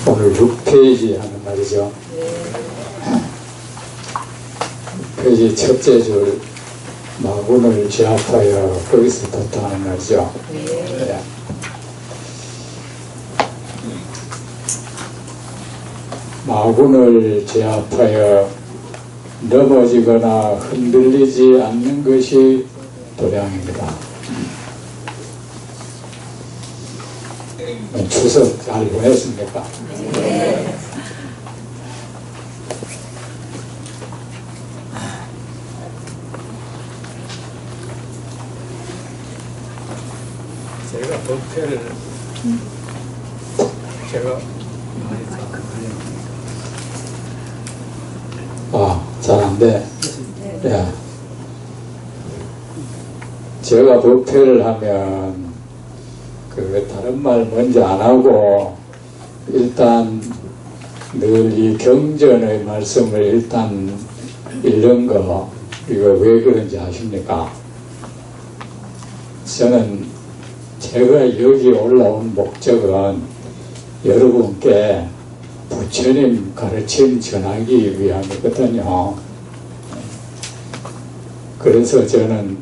오늘 6페이지 하는 말이죠. 6페이지 첫째 줄 마군을 제압하여 거기서부터 하는 말이죠. 네. 마군을 제압하여 넘어지거나 흔들리지 않는 것이 도량입니다. 추석 잘 보냈습니까? 네. 제가 법회를 잘 안 돼. 예. 제가 법회를 하면 다른 말 먼저 안 하고 일단 늘 이 경전의 말씀을 일단 읽는 거, 이거 왜 그런지 아십니까? 저는 제가 여기 올라온 목적은 여러분께 부처님 가르침 전하기 위함이거든요. 그래서 저는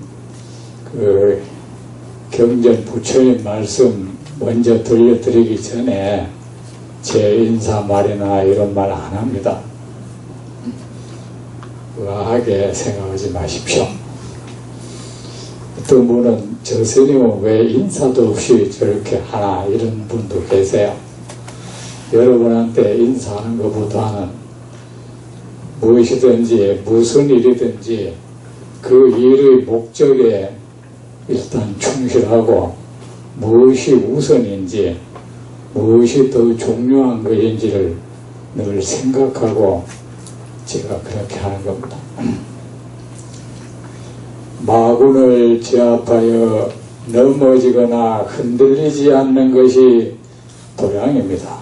경전 부처님 말씀 먼저 들려드리기 전에 제 인사말이나 이런 말 안 합니다. 의아하게 생각하지 마십시오. 어떤 분은 저 스님은 왜 인사도 없이 저렇게 하나 이런 분도 계세요. 여러분한테 인사하는 것보다는 무엇이든지 무슨 일이든지 그 일의 목적에 일단 충실하고 무엇이 우선인지 무엇이 더 중요한 것인지를 늘 생각하고 제가 그렇게 하는 겁니다. 마군을 제압하여 넘어지거나 흔들리지 않는 것이 도량입니다.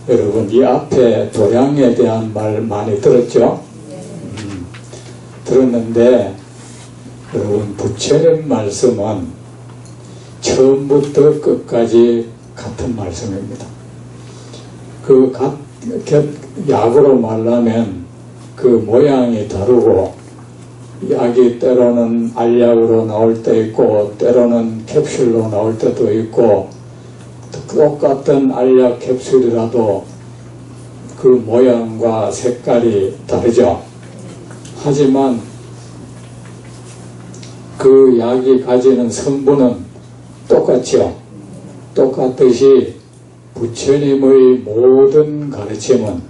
여러분 이 앞에 도량에 대한 말 많이 들었죠? 들었는데 여러분 부처님 말씀은 처음부터 끝까지 같은 말씀입니다. 약으로 말하면 그 모양이 다르고 약이 때로는 알약으로 나올 때 있고 때로는 캡슐로 나올 때도 있고 똑같은 알약 캡슐이라도 그 모양과 색깔이 다르죠. 하지만 그 약이 가지는 성분은 똑같죠. 똑같듯이 부처님의 모든 가르침은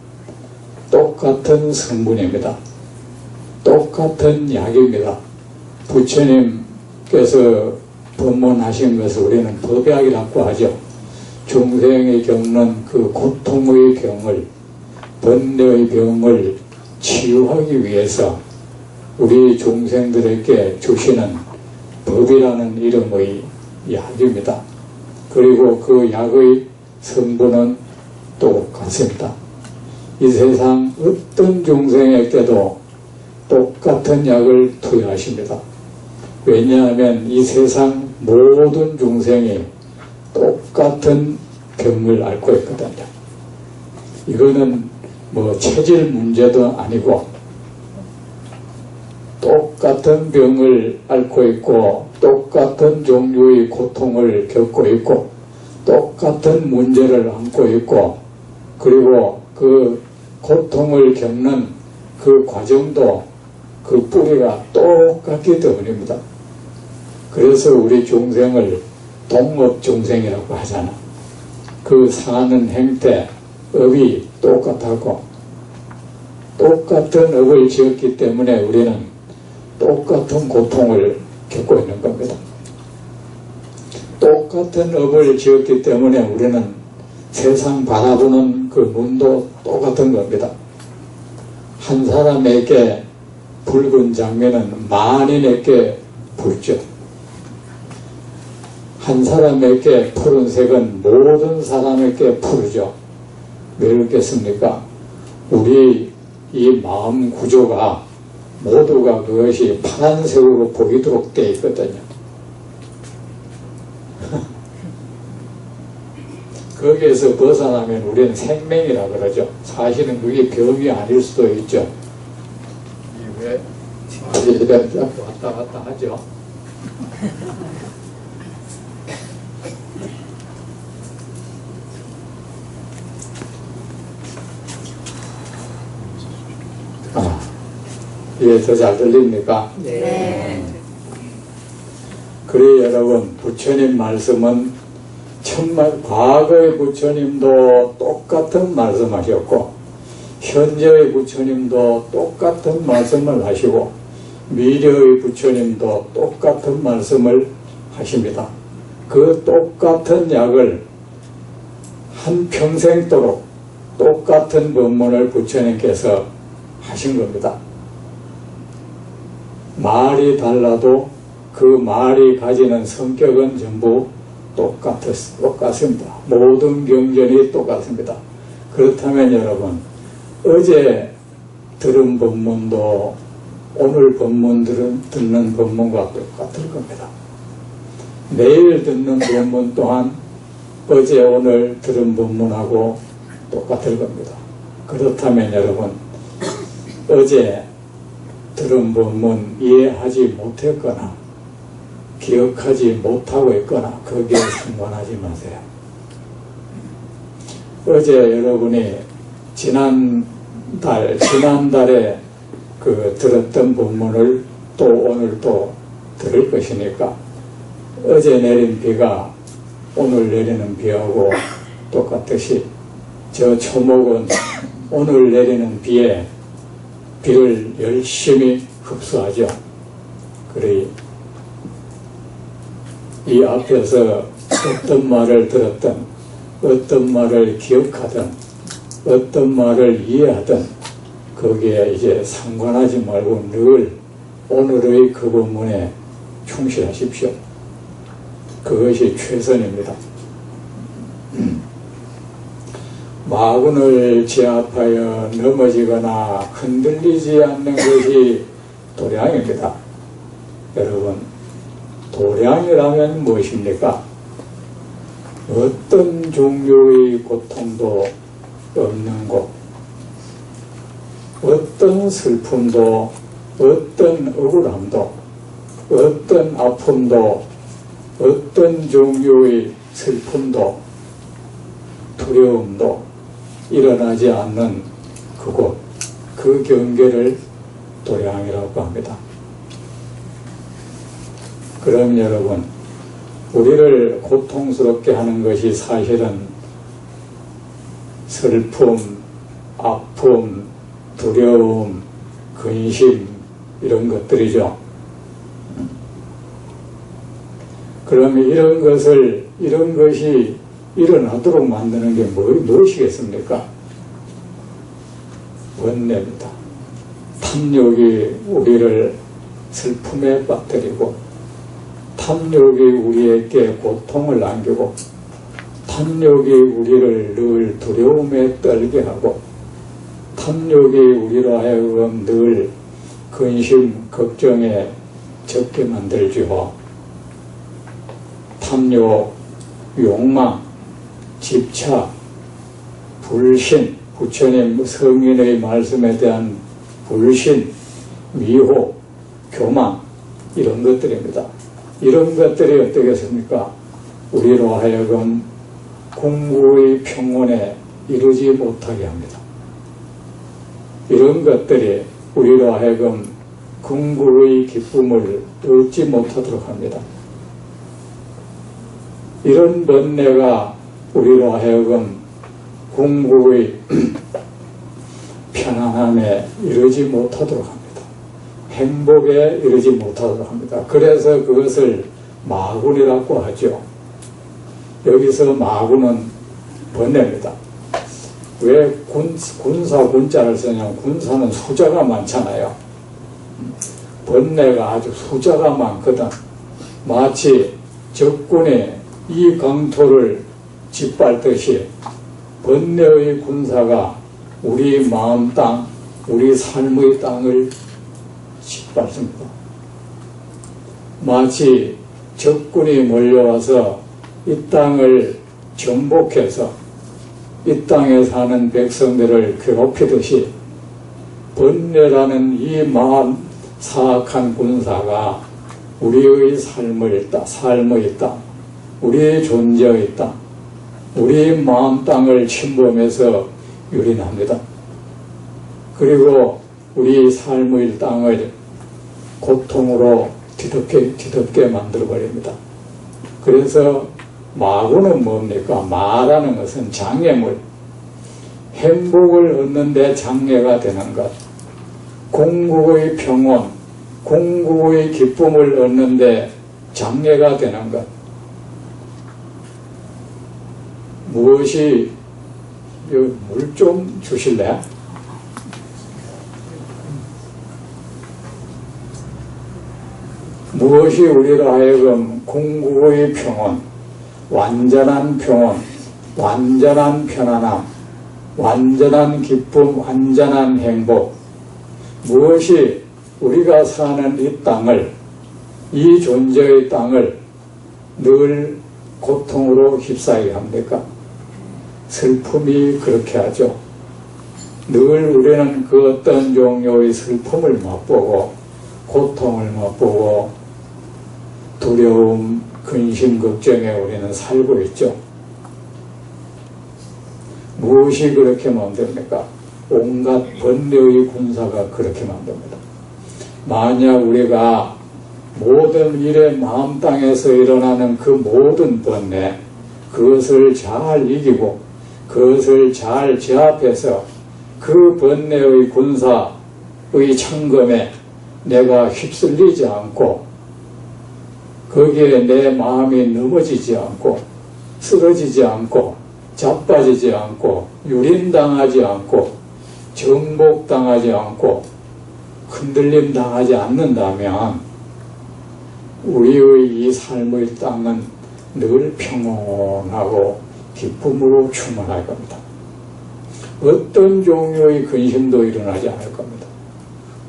똑같은 성분입니다. 똑같은 약입니다. 부처님께서 법문하신 것을 우리는 법약이라고 하죠. 중생이 겪는 그 고통의 병을, 번뇌의 병을 치유하기 위해서 우리 중생들에게 주시는 법이라는 이름의 약입니다. 그리고 그 약의 성분은 똑같습니다. 이 세상 어떤 중생에게도 똑같은 약을 투여하십니다. 왜냐하면 이 세상 모든 중생이 똑같은 병을 앓고 있거든요. 이거는 체질 문제도 아니고 똑같은 병을 앓고 있고 똑같은 종류의 고통을 겪고 있고 똑같은 문제를 안고 있고 그리고 그 고통을 겪는 그 과정도 그 뿌리가 똑같기 때문입니다. 그래서 우리 중생을 동업중생이라고 하잖아. 그 사는 행태, 업이 똑같하고 똑같은 업을 지었기 때문에 우리는 똑같은 고통을 겪고 있는 겁니다. 똑같은 업을 지었기 때문에 우리는 세상 바라보는 그 눈도 똑같은 겁니다. 한 사람에게 붉은 장미는 만인에게 붉죠. 한 사람에게 푸른색은 모든 사람에게 푸르죠. 왜 그렇겠습니까? 우리 이 마음 구조가 모두가 그것이 파란색으로 보이도록 되어 있거든요. 거기에서 벗어나면 우리는 생명이라 그러죠. 사실은 그게 병이 아닐 수도 있죠. 왜 왔다 갔다 하죠? 이게 더 잘 들립니까? 네. 그래 여러분, 부처님 말씀은 정말 과거의 부처님도 똑같은 말씀하셨고 현재의 부처님도 똑같은 말씀을 하시고 미래의 부처님도 똑같은 말씀을 하십니다. 그 똑같은 약을 한평생도록 똑같은 법문을 부처님께서 하신 겁니다. 말이 달라도 그 말이 가지는 성격은 전부 똑같습니다. 모든 경전이 똑같습니다. 그렇다면 여러분, 어제 들은 법문도 오늘 듣는 법문과 똑같을 겁니다. 내일 듣는 법문 또한 어제 오늘 들은 법문하고 똑같을 겁니다. 그렇다면 여러분, 어제 들은 법문 이해하지 못했거나 기억하지 못하고 있거나 거기에 상관하지 마세요. 어제 여러분이 지난달에 그 들었던 법문을 또 오늘 또 들을 것이니까 어제 내린 비가 오늘 내리는 비하고 똑같듯이 저 초목은 오늘 내리는 비에 비를 열심히 흡수하죠. 그래 이 앞에서 어떤 말을 들었든 어떤 말을 기억하든 어떤 말을 이해하든 거기에 이제 상관하지 말고 늘 오늘의 그 법문에 충실하십시오. 그것이 최선입니다. 마군을 제압하여 넘어지거나 흔들리지 않는 것이 도량입니다. 여러분, 도량이라면 무엇입니까? 어떤 종류의 고통도 없는 곳, 어떤 슬픔도, 어떤 억울함도, 어떤 아픔도, 어떤 종류의 슬픔도, 두려움도 일어나지 않는 그곳, 그 경계를 도량이라고 합니다. 그럼 여러분, 우리를 고통스럽게 하는 것이 사실은 슬픔, 아픔, 두려움, 근심 이런 것들이죠. 그러면 이런 것이 일어나도록 만드는 게 무엇이겠습니까? 번뇌입니다. 탐욕이 우리를 슬픔에 빠뜨리고 탐욕이 우리에게 고통을 안기고 탐욕이 우리를 늘 두려움에 떨게 하고 탐욕이 우리로 하여금 늘 근심, 걱정에 적게 만들죠. 탐욕, 욕망, 집착, 불신, 부처님 성인의 말씀에 대한 불신, 미혹, 교만 이런 것들입니다. 이런 것들이 어떻겠습니까? 우리로 하여금 공부의 평온에 이르지 못하게 합니다. 이런 것들이 우리로 하여금 공부의 기쁨을 얻지 못하도록 합니다. 이런 번뇌가 우리로 하여금 공부의 편안함에 이르지 못하도록 합니다. 행복에 이르지 못하도록 합니다. 그래서 그것을 마군이라고 하죠. 여기서 마군은 번뇌입니다. 왜 군사 군자를 쓰냐면 군사는 숫자가 많잖아요. 번뇌가 아주 숫자가 많거든. 마치 적군이 이 강토를 짓밟듯이 번뇌의 군사가 우리 마음 땅, 우리 삶의 땅을 짓밟습니다. 마치 적군이 몰려와서 이 땅을 정복해서 이 땅에 사는 백성들을 괴롭히듯이 번뇌라는 이 마음 사악한 군사가 우리의 삶의 땅, 우리의 존재의 땅, 우리의 마음 땅을 침범해서 유린합니다. 그리고 우리 삶의 땅을 고통으로 뒤덮게 만들어버립니다. 그래서 마구는 뭡니까? 마라는 것은 장애물, 행복을 얻는데 장애가 되는 것, 궁극의 평온, 궁극의 기쁨을 얻는데 장애가 되는 것. 무엇이, 물 좀 주실래? 무엇이 우리로 하여금 궁극의 평온, 완전한 평온, 완전한 편안함, 완전한 기쁨, 완전한 행복, 무엇이 우리가 사는 이 땅을, 이 존재의 땅을 늘 고통으로 휩싸이게 합니까? 슬픔이 그렇게 하죠. 늘 우리는 그 어떤 종류의 슬픔을 맛보고 고통을 맛보고 두려움, 근심, 걱정에 우리는 살고 있죠. 무엇이 그렇게 만듭니까? 온갖 번뇌의 군사가 그렇게 만듭니다. 만약 우리가 모든 일의 마음 땅에서 일어나는 그 모든 번뇌, 그것을 잘 이기고 그것을 잘 제압해서 그 번뇌의 군사의 창검에 내가 휩쓸리지 않고 거기에 내 마음이 넘어지지 않고 쓰러지지 않고 자빠지지 않고 유린당하지 않고 정복당하지 않고 흔들림 당하지 않는다면 우리의 이 삶의 땅은 늘 평온하고 기쁨으로 충만할 겁니다. 어떤 종류의 근심도 일어나지 않을 겁니다.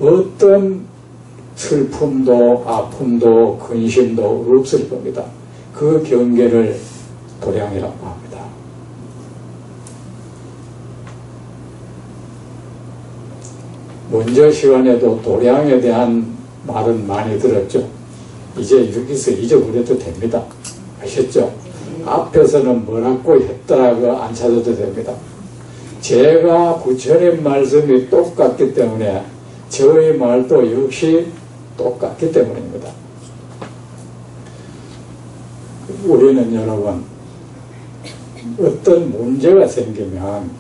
어떤 슬픔도 아픔도 근심도 없을 겁니다. 그 경계를 도량이라고 합니다. 먼저 시간에도 도량에 대한 말은 많이 들었죠. 이제 여기서 잊어버려도 됩니다. 아셨죠? 앞에서는 뭐라고 했더라고 안 찾아도 됩니다. 제가 부처님 말씀이 똑같기 때문에 저의 말도 역시 똑같기 때문입니다. 우리는 여러분 어떤 문제가 생기면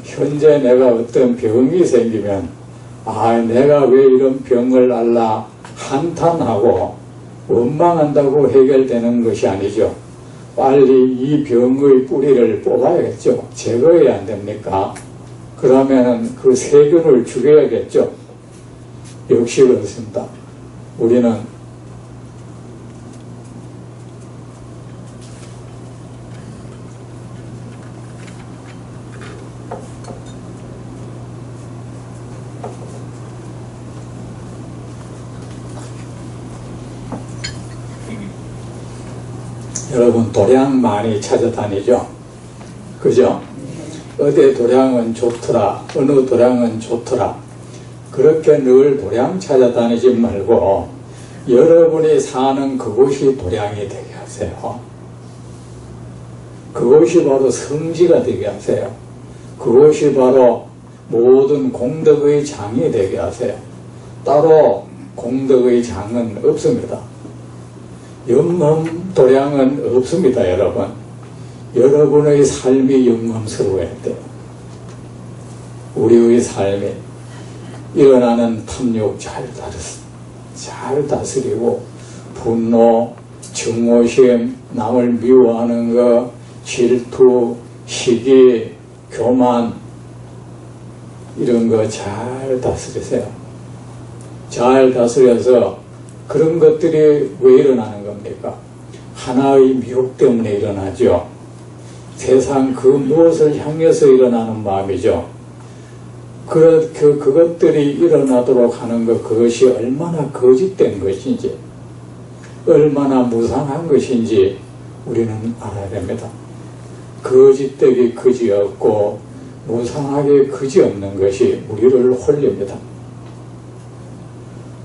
현재 내가 어떤 병이 생기면 내가 왜 이런 병을 앓나 한탄하고 원망한다고 해결되는 것이 아니죠. 빨리 이 병의 뿌리를 뽑아야겠죠. 제거해야 안 됩니까? 그러면은 그 세균을 죽여야겠죠. 역시 그렇습니다. 우리는 여러분 도량 많이 찾아다니죠? 그죠? 어디 도량은 좋더라, 어느 도량은 좋더라, 그렇게 늘 도량 찾아다니지 말고 여러분이 사는 그곳이 도량이 되게 하세요. 그곳이 바로 성지가 되게 하세요. 그곳이 바로 모든 공덕의 장이 되게 하세요. 따로 공덕의 장은 없습니다. 영험 도량은 없습니다. 여러분, 여러분의 삶이 영험스러워야 돼요. 우리의 삶이 일어나는 탐욕 잘 다스리고 분노, 증오심, 남을 미워하는 것, 질투, 시기, 교만 이런 거 잘 다스리세요. 잘 다스려서 그런 것들이 왜 일어나는 겁니까? 하나의 미혹 때문에 일어나죠. 세상 그 무엇을 향해서 일어나는 마음이죠. 그것들이 일어나도록 하는 것, 그것이 얼마나 거짓된 것인지, 얼마나 무상한 것인지 우리는 알아야 됩니다. 거짓되기 그지없고 무상하게 그지없는 것이 우리를 홀립니다.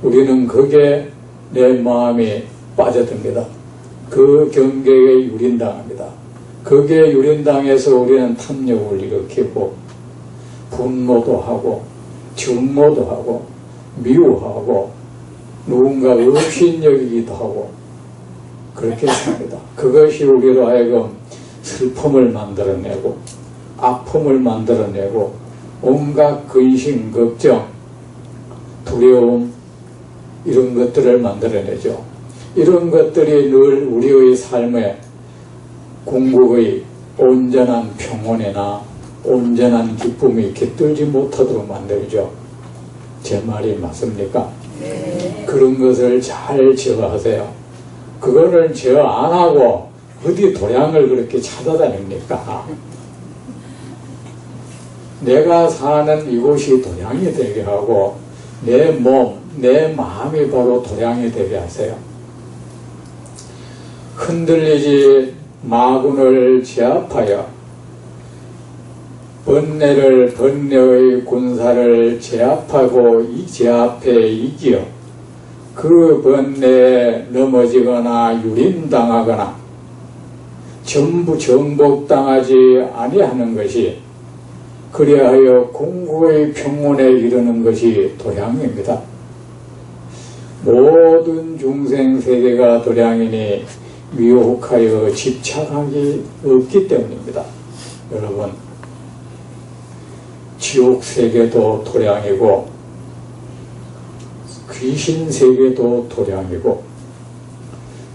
우리는 거기에 내 마음이 빠져듭니다. 그 경계에 유린당합니다. 거기에 유린당해서 우리는 탐욕을 일으키고 분노도 하고 증오도 하고 미워하고 누군가 업신여기기도 하고 그렇게 삽니다. 그것이 우리로 하여금 슬픔을 만들어내고 아픔을 만들어내고 온갖 근심, 걱정, 두려움 이런 것들을 만들어내죠. 이런 것들이 늘 우리의 삶에 궁극의 온전한 평온이나 온전한 기쁨이 깃들지 못하도록 만들죠. 제 말이 맞습니까? 네. 그런 것을 잘 제어하세요. 그거를 제어 안 하고 어디 도량을 그렇게 찾아다닙니까? 내가 사는 이곳이 도량이 되게 하고 내 몸, 내 마음이 바로 도량이 되게 하세요. 흔들리지 마군을 제압하여 번뇌의 군사를 제압하고 이 제압에 이기어 그 번뇌에 넘어지거나 유린당하거나 전부 정복당하지 아니하는 것이 그리하여 궁극의 평온에 이르는 것이 도량입니다. 모든 중생세계가 도량이니 미혹하여 집착하기 없기 때문입니다. 여러분, 지옥세계도 도량이고 귀신세계도 도량이고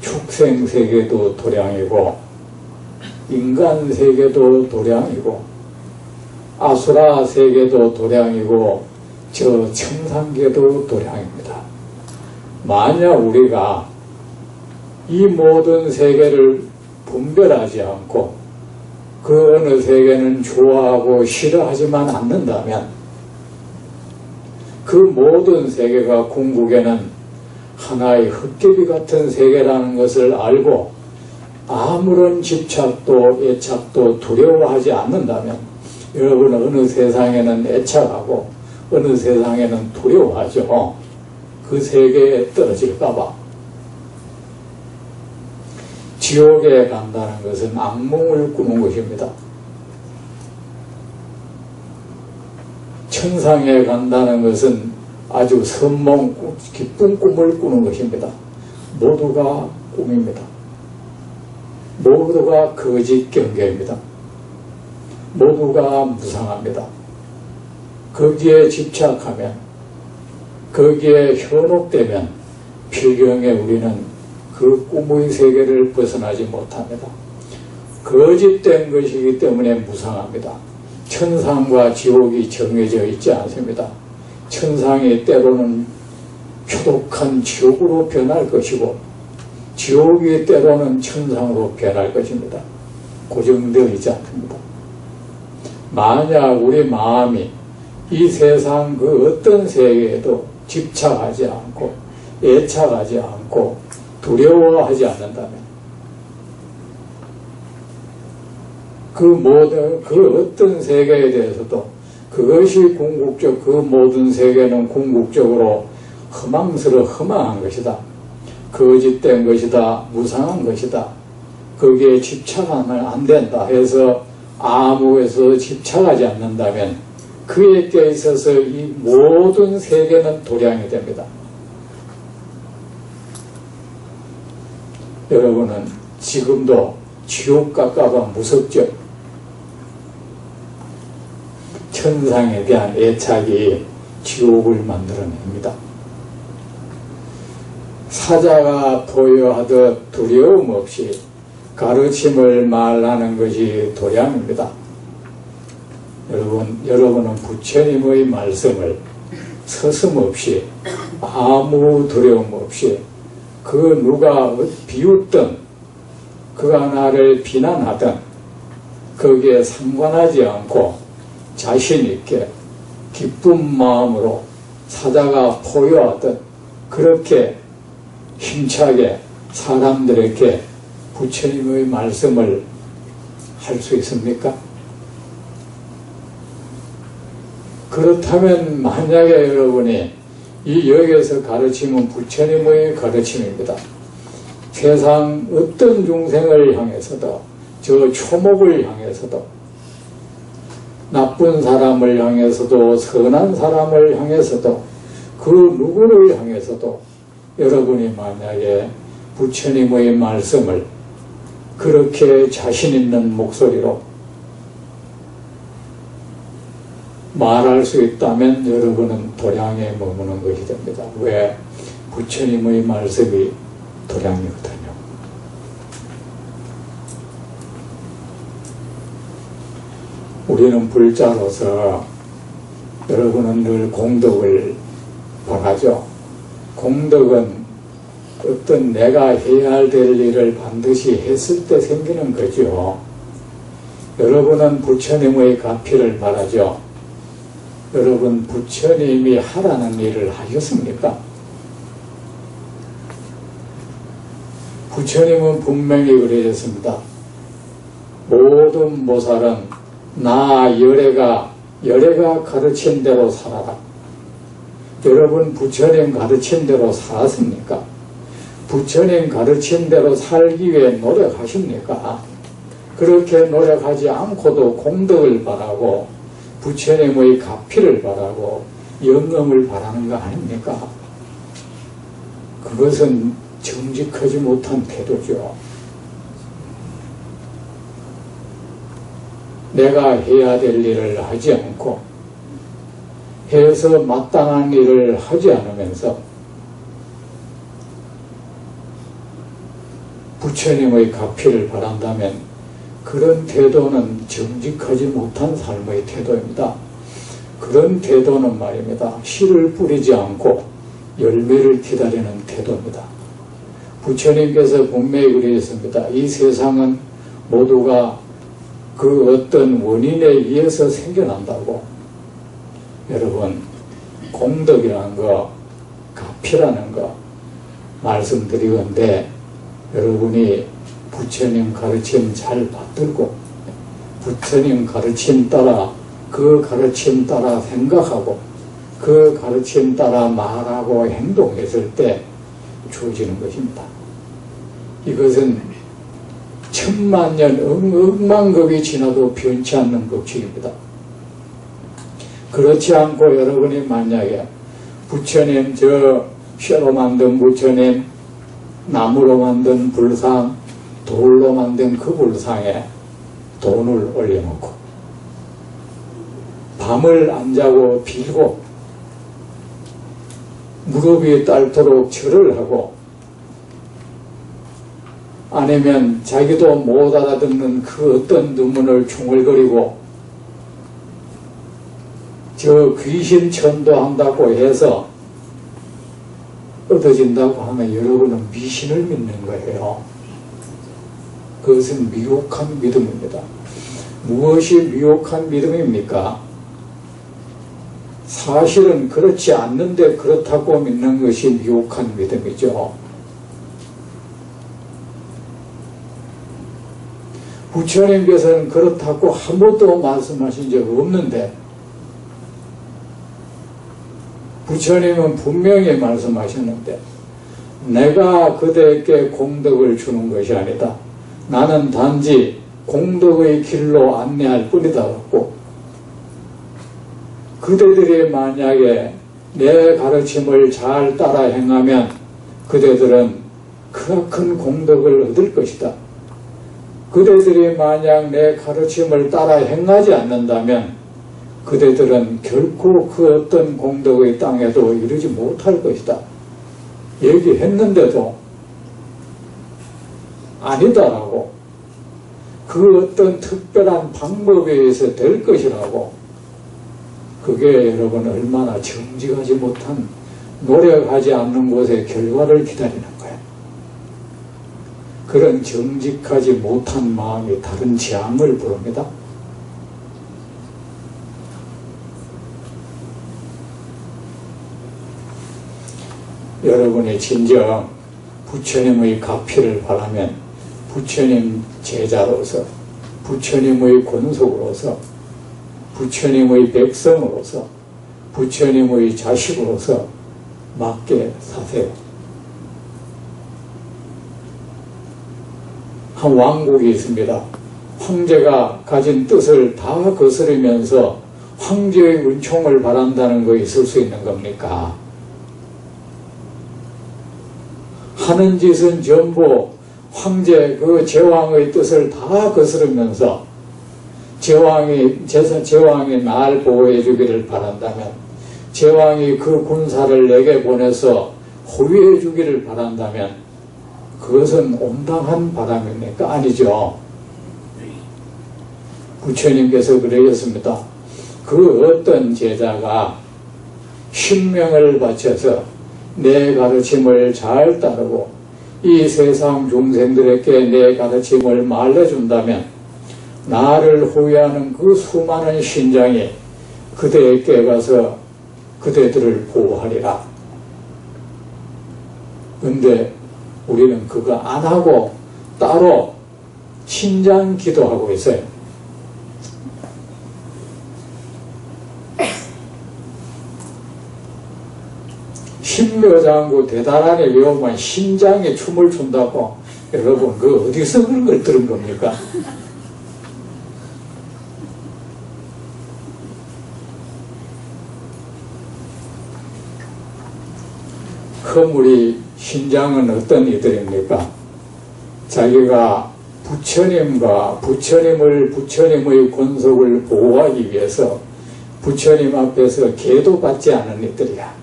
축생세계도 도량이고 인간세계도 도량이고 아수라세계도 도량이고 저 천상계도 도량입니다. 만약 우리가 이 모든 세계를 분별하지 않고 그 어느 세계는 좋아하고 싫어하지만 않는다면 그 모든 세계가 궁극에는 하나의 흙개비 같은 세계라는 것을 알고 아무런 집착도 애착도 두려워하지 않는다면 여러분은 어느 세상에는 애착하고 어느 세상에는 두려워하죠. 그 세계에 떨어질까봐. 지옥에 간다는 것은 악몽을 꾸는 것입니다. 천상에 간다는 것은 아주 선몽, 기쁜 꿈을 꾸는 것입니다. 모두가 꿈입니다. 모두가 거짓 경계입니다. 모두가 무상합니다. 거기에 집착하면, 거기에 현혹되면 필경에 우리는 그 꿈의 세계를 벗어나지 못합니다. 거짓된 것이기 때문에 무상합니다. 천상과 지옥이 정해져 있지 않습니다. 천상이 때로는 표독한 지옥으로 변할 것이고 지옥이 때로는 천상으로 변할 것입니다. 고정되어 있지 않습니다. 만약 우리 마음이 이 세상 그 어떤 세계에도 집착하지 않고 애착하지 않고 두려워하지 않는다면 그 어떤 세계에 대해서도 그것이 궁극적, 그 모든 세계는 궁극적으로 허망한 것이다. 거짓된 것이다. 무상한 것이다. 거기에 집착하면 안 된다 해서 아무에서 집착하지 않는다면 그에게 있어서 이 모든 세계는 도량이 됩니다. 여러분은 지금도 지옥 갈까봐 무섭죠? 천상에 대한 애착이 지옥을 만들어냅니다. 사자가 포효하듯 두려움 없이 가르침을 말하는 것이 도량입니다. 여러분은 부처님의 말씀을 서슴없이 아무 두려움 없이 그 누가 비웃든 그가 나를 비난하든 거기에 상관하지 않고 자신 있게 기쁜 마음으로 사자가 포효하듯 그렇게 힘차게 사람들에게 부처님의 말씀을 할 수 있습니까? 그렇다면 만약에 여러분이 이 여기에서 가르침은 부처님의 가르침입니다. 세상 어떤 중생을 향해서도, 저 초목을 향해서도, 나쁜 사람을 향해서도, 선한 사람을 향해서도, 그 누구를 향해서도 여러분이 만약에 부처님의 말씀을 그렇게 자신 있는 목소리로 말할 수 있다면 여러분은 도량에 머무는 것이 됩니다. 왜? 부처님의 말씀이 도량이거든요. 우리는 불자로서 여러분은 늘 공덕을 바라죠. 공덕은 어떤 내가 해야 될 일을 반드시 했을 때 생기는 거죠. 여러분은 부처님의 가피를 바라죠. 여러분 부처님이 하라는 일을 하셨습니까? 부처님은 분명히 그러셨습니다. 모든 보살은 나 열애가 가르친 대로 살아라. 여러분 부처님 가르친 대로 살았습니까? 부처님 가르친 대로 살기 위해 노력하십니까? 그렇게 노력하지 않고도 공덕을 바라고 부처님의 가피를 바라고 영광을 바라는 거 아닙니까? 그것은 정직하지 못한 태도죠. 내가 해야 될 일을 하지 않고 해서 마땅한 일을 하지 않으면서 부처님의 가피를 바란다면 그런 태도는 정직하지 못한 삶의 태도입니다. 그런 태도는 말입니다. 씨를 뿌리지 않고 열매를 기다리는 태도입니다. 부처님께서 분명히 그러셨습니다. 이 세상은 모두가 그 어떤 원인에 의해서 생겨난다고. 여러분 공덕이라는 거, 가피라는 거 말씀드리건데 여러분이 부처님 가르침 잘 받들고 부처님 가르침 따라 그 가르침 따라 생각하고 그 가르침 따라 말하고 행동했을 때 주어지는 것입니다. 이것은 천만년 억만급이 지나도 변치 않는 법칙입니다. 그렇지 않고 여러분이 만약에 부처님 저 쇠로 만든 부처님 나무로 만든 불상 돌로 만든 그 불상에 돈을 올려놓고 밤을 안 자고 빌고 무릎이 닳도록 절을 하고 아니면 자기도 못 알아듣는 그 어떤 눈물을 중얼거리고 저 귀신 천도한다고 해서 얻어진다고 하면 여러분은 미신을 믿는 거예요. 그것은 미혹한 믿음입니다. 무엇이 미혹한 믿음입니까? 사실은 그렇지 않는데 그렇다고 믿는 것이 미혹한 믿음이죠. 부처님께서는 그렇다고 한 번도 말씀하신 적 없는데 부처님은 분명히 말씀하셨는데 내가 그대에게 공덕을 주는 것이 아니다. 나는 단지 공덕의 길로 안내할 뿐이다고. 그대들이 만약에 내 가르침을 잘 따라 행하면 그대들은 크나큰 공덕을 얻을 것이다. 그대들이 만약 내 가르침을 따라 행하지 않는다면 그대들은 결코 그 어떤 공덕의 땅에도 이르지 못할 것이다. 얘기했는데도 아니다라고, 그 어떤 특별한 방법에 의해서 될 것이라고, 그게 여러분 얼마나 정직하지 못한, 노력하지 않는 곳에 결과를 기다리는 거예요. 그런 정직하지 못한 마음이 다른 재앙을 부릅니다. 여러분이 진정 부처님의 가피를 바라면 부처님 제자로서 부처님의 권속으로서, 부처님의 백성으로서, 부처님의 자식으로서 맞게 사세요. 한 왕국이 있습니다. 황제가 가진 뜻을 다 거스르면서 황제의 은총을 바란다는 거 있을 수 있는 겁니까? 하는 짓은 전부 황제 그 제왕의 뜻을 다 거스르면서 제왕이 날 보호해 주기를 바란다면, 제왕이 그 군사를 내게 보내서 호위해 주기를 바란다면 그것은 온당한 바람입니까? 아니죠. 부처님께서 그러셨습니다. 그 어떤 제자가 신명을 바쳐서 내 가르침을 잘 따르고 이 세상 중생들에게 내 가르침을 말해준다면 나를 호위하는 그 수많은 신장이 그대에게 가서 그대들을 보호하리라. 근데 우리는 그거 안 하고 따로 신장 기도하고 있어요. 신묘장구 대단하게 외우면 신장에 춤을 춘다고. 여러분 그 어디서 그런 걸 들은 겁니까? 우리 신장은 어떤 이들입니까? 자기가 부처님의 권속을 보호하기 위해서 부처님 앞에서 계도 받지 않은 이들이야.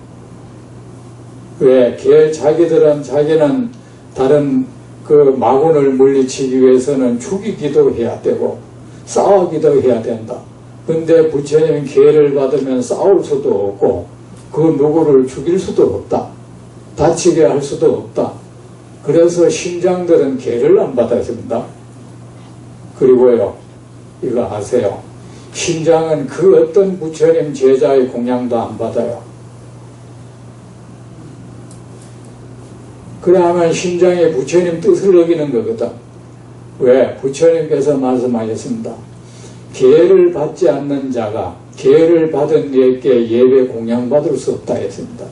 왜? 자기는 다른 그 마군을 물리치기 위해서는 죽이기도 해야 되고 싸우기도 해야 된다. 근데 부처님 계를 받으면 싸울 수도 없고 그 누구를 죽일 수도 없다. 다치게 할 수도 없다. 그래서 신장들은 계를 안 받았습니다. 그리고요, 이거 아세요? 신장은 그 어떤 부처님 제자의 공양도 안 받아요. 그러면 신장이 부처님 뜻을 어기는 거거든. 왜? 부처님께서 말씀하셨습니다. 계를 받지 않는 자가 계를 받은 이에게 예배 공양받을 수 없다 했습니다.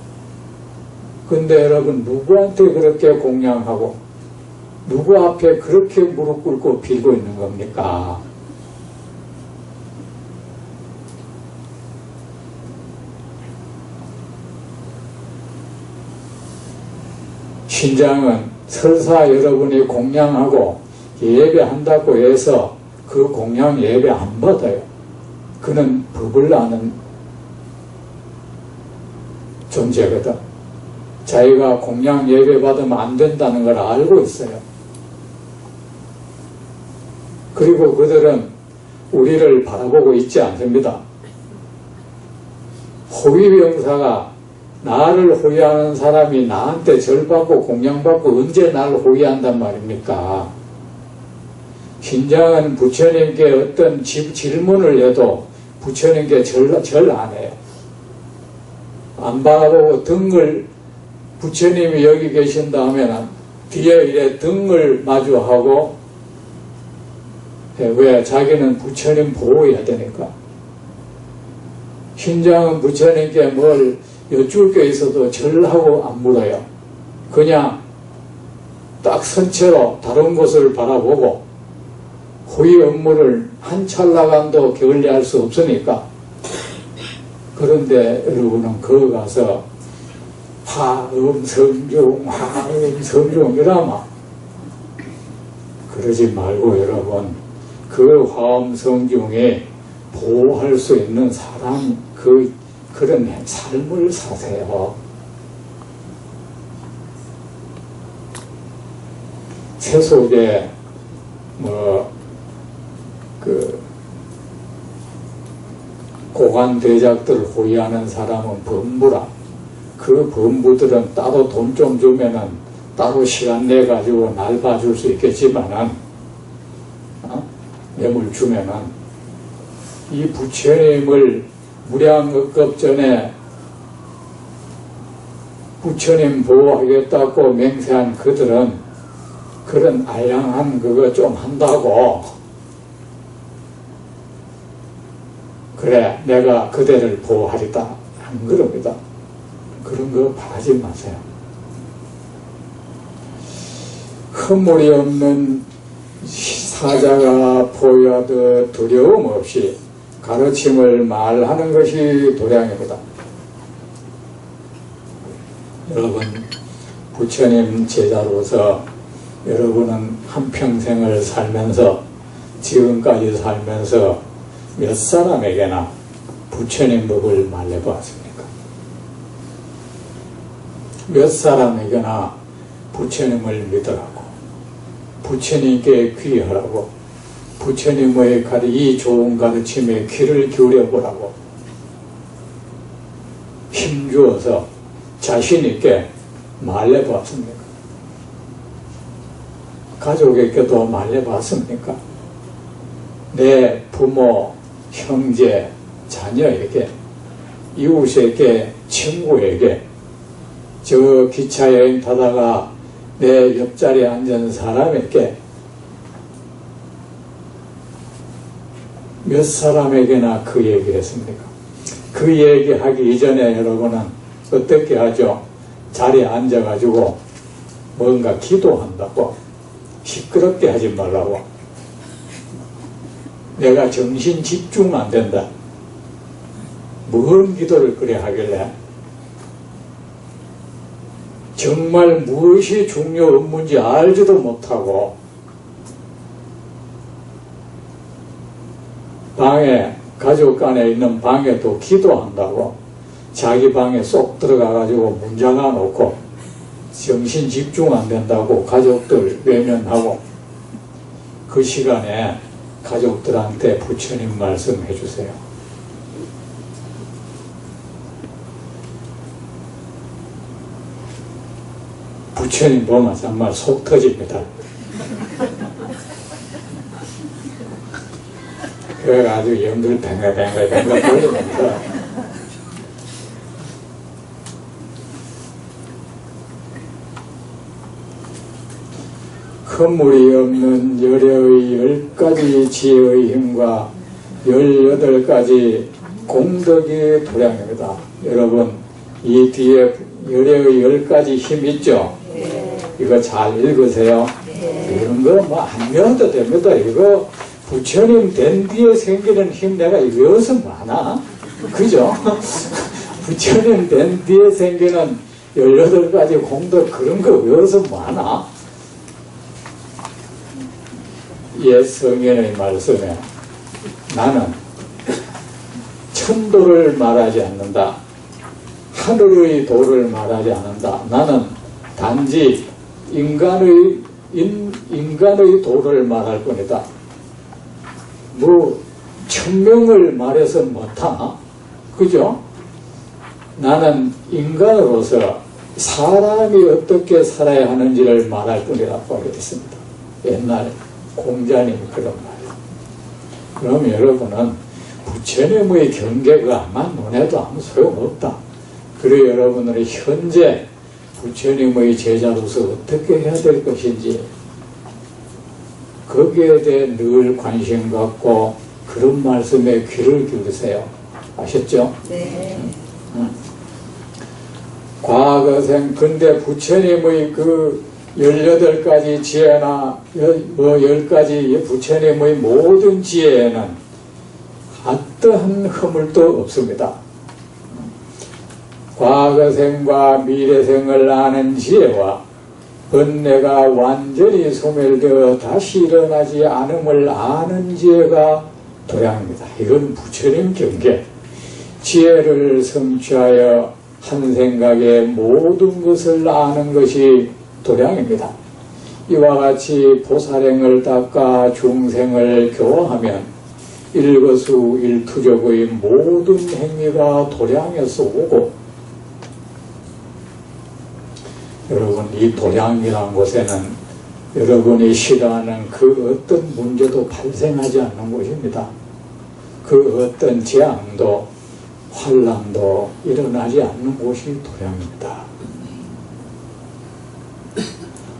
근데 여러분 누구한테 그렇게 공양하고 누구 앞에 그렇게 무릎 꿇고 빌고 있는 겁니까? 신장은 설사 여러분이 공양하고 예배한다고 해서 그 공양 예배 안 받아요. 그는 법을 아는 존재거든. 자기가 공양 예배 받으면 안 된다는 걸 알고 있어요. 그리고 그들은 우리를 바라보고 있지 않습니다. 호위병사가 나를 호위하는 사람이 나한테 절받고 공양받고 언제 나를 호위한단 말입니까? 신장은 부처님께 어떤 질문을 해도 부처님께 절 안 해요. 안 바라보고 등을 부처님이 여기 계신다 하면 뒤에 이래 등을 마주하고, 왜? 자기는 부처님 보호해야 되니까. 신장은 부처님께 뭘 여쭐 게 있어도 절하고 안 물어요. 그냥 딱 선체로 다른 곳을 바라보고 호위 업무를 한 찰나간도 게을리할 수 없으니까. 그런데 여러분은 거기 가서 화음성중 이라마 그러지 말고 여러분 그 화음성중에 보호할 수 있는 사람 그런 삶을 사세요. 세속에 고관대작들 호위하는 사람은 범부라. 그 범부들은 따로 돈 좀 주면은 따로 시간 내 가지고 날 봐줄 수 있겠지만은 뇌물 주면은 이 부처님을 무량억급 전에 부처님 보호하겠다고 맹세한 그들은 그런 알량한 그거 좀 한다고 그래 내가 그대를 보호하리다 하는 겁니다. 그런 거 바라지 마세요. 허물이 없는 사자가 보여도 두려움 없이 가르침을 말하는 것이 도량입니다. 여러분 부처님 제자로서 여러분은 한평생을 살면서 지금까지 살면서 몇 사람에게나 부처님 법을 말해보았습니까? 몇 사람에게나 부처님을 믿으라고, 부처님께 귀하라고, 부처님의 이 좋은 가르침에 귀를 기울여보라고 힘주어서 자신있게 말해보았습니까? 가족에게도 말해봤습니까? 내 부모, 형제, 자녀에게, 이웃에게, 친구에게, 저 기차여행 타다가 내 옆자리에 앉은 사람에게, 몇 사람에게나 그 얘기 했습니까? 그 얘기 하기 이전에 여러분은 어떻게 하죠? 자리에 앉아가지고 뭔가 기도한다고, 시끄럽게 하지 말라고, 내가 정신 집중 안 된다. 무슨 기도를 그래 하길래? 정말 무엇이 중요 업무인지 알지도 못하고 방에, 가족 간에 있는 방에도 기도한다고 자기 방에 쏙 들어가가지고 문 잠가놓고 정신 집중 안 된다고 가족들 외면하고 그 시간에 가족들한테 부처님 말씀해 주세요. 부처님 보면 정말 속 터집니다. 그래가지고 영들 뱅글뱅글 돌립니다. 허물이 없는 열의 10가지 지혜의 힘과 18가지 공덕의 도량입니다. 여러분 이 뒤에 열의 10가지 힘 있죠? 네. 이거 잘 읽으세요. 네. 이런 거 뭐 안 외워도 됩니다. 이거 부처님 된 뒤에 생기는 힘 내가 외워서 많아. 그죠? 부처님 된 뒤에 생기는 18가지 공덕 그런 거 외워서 많아. 옛 성경의 말씀에 나는 천도를 말하지 않는다. 하늘의 도를 말하지 않는다. 나는 단지 인간의 도를 말할 뿐이다. 뭐 천명을 말해서 못하나? 그죠? 나는 인간으로서 사람이 어떻게 살아야 하는지를 말할 뿐이라고 하겠습니다. 옛날에 공자님이 그런 말이에요. 그럼 여러분은 부처님의 경계가 아마 논해도 아무 소용없다. 그리고 여러분들이 현재 부처님의 제자로서 어떻게 해야 될 것인지 거기에 대해 늘 관심 갖고 그런 말씀에 귀를 기울이세요. 아셨죠? 네. 과거생 근데 부처님의 그 18가지 지혜나 10가지 부처님의 모든 지혜에는 어떠한 허물도 없습니다. 과거생과 미래생을 아는 지혜와 번뇌가 완전히 소멸되어 다시 일어나지 않음을 아는 지혜가 도량입니다. 이건 부처님 경계. 지혜를 성취하여 한 생각에 모든 것을 아는 것이 도량입니다. 이와 같이 보살행을 닦아 중생을 교화하면 일거수일투족의 모든 행위가 도량에서 오고, 여러분 이 도량이라는 곳에는 여러분이 싫어하는 그 어떤 문제도 발생하지 않는 곳입니다. 그 어떤 재앙도 환난도 일어나지 않는 곳이 도량입니다.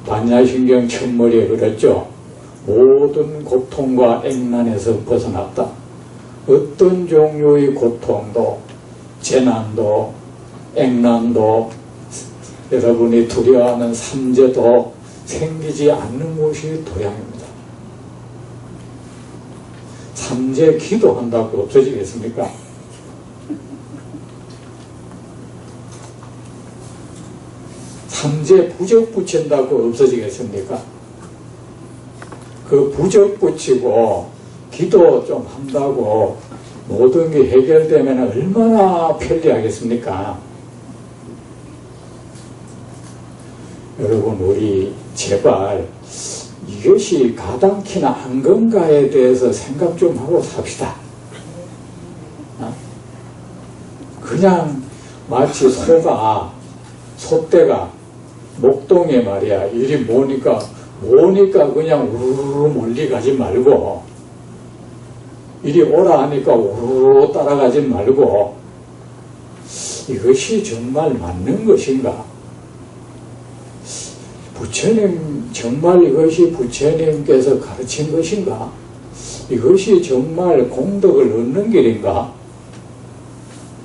반야신경 첫머리에 그랬죠. 모든 고통과 액난에서 벗어났다. 어떤 종류의 고통도, 재난도, 액난도, 여러분이 두려워하는 삼재도 생기지 않는 곳이 도량입니다. 삼재 기도한다고 없어지겠습니까? 삼재 부적 붙인다고 없어지겠습니까? 그 부적 붙이고 기도 좀 한다고 모든 게 해결되면 얼마나 편리하겠습니까? 여러분, 우리 제발 이것이 가당키나 한 건가에 대해서 생각 좀 하고 삽시다. 그냥 마치 소떼가 목동에 말이야, 이리 모니까 그냥 우르르 멀리 가지 말고, 이리 오라 하니까 우르르 따라가지 말고, 이것이 정말 맞는 것인가? 부처님, 정말 이것이 부처님께서 가르친 것인가? 이것이 정말 공덕을 얻는 길인가?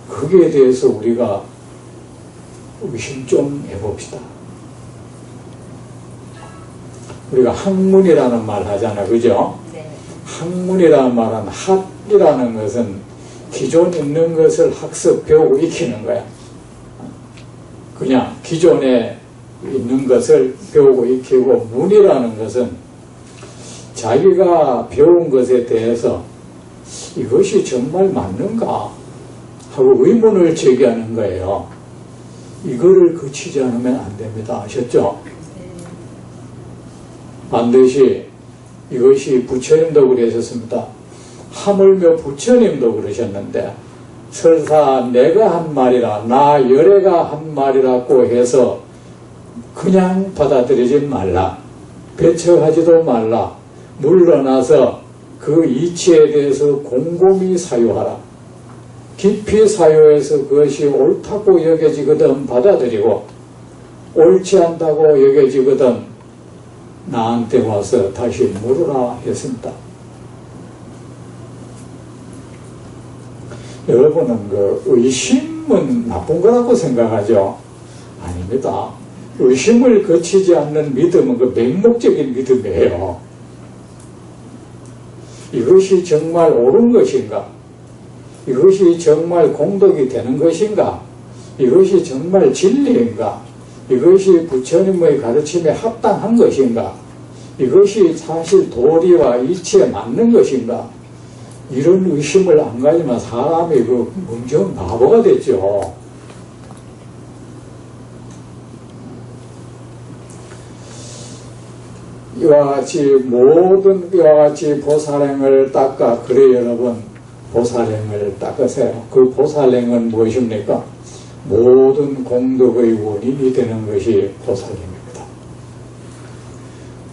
거기에 대해서 우리가 의심 좀 해봅시다. 우리가 학문이라는 말 하잖아, 그죠? 네. 학문이라는 말은, 학이라는 것은 기존 있는 것을 학습, 배우고 익히는 거야. 그냥 기존에 있는 것을 배우고 익히고, 문이라는 것은 자기가 배운 것에 대해서 이것이 정말 맞는가 하고 의문을 제기하는 거예요. 이거를 거치지 않으면 안 됩니다. 아셨죠? 반드시 이것이 부처님도 그러셨습니다. 하물며 부처님도 그러셨는데, 설사 내가 한 말이라, 나 열애가 한 말이라고 해서 그냥 받아들이지 말라, 배척하지도 말라, 물러나서 그 이치에 대해서 곰곰이 사유하라. 깊이 사유해서 그것이 옳다고 여겨지거든 받아들이고, 옳지 않다고 여겨지거든 나한테 와서 다시 물으라 했습니다. 여러분은 그 의심은 나쁜 거라고 생각하죠? 아닙니다. 의심을 거치지 않는 믿음은 그 맹목적인 믿음이에요. 이것이 정말 옳은 것인가? 이것이 정말 공덕이 되는 것인가? 이것이 정말 진리인가? 이것이 부처님의 가르침에 합당한 것인가? 이것이 사실 도리와 이치에 맞는 것인가? 이런 의심을 안 가지면 사람이 그 멍청한 바보가 됐죠. 이와 같이 보살행을 닦아. 그래, 여러분, 보살행을 닦으세요. 그 보살행은 무엇입니까? 모든 공덕의 원인이 되는 것이 보살행입니다.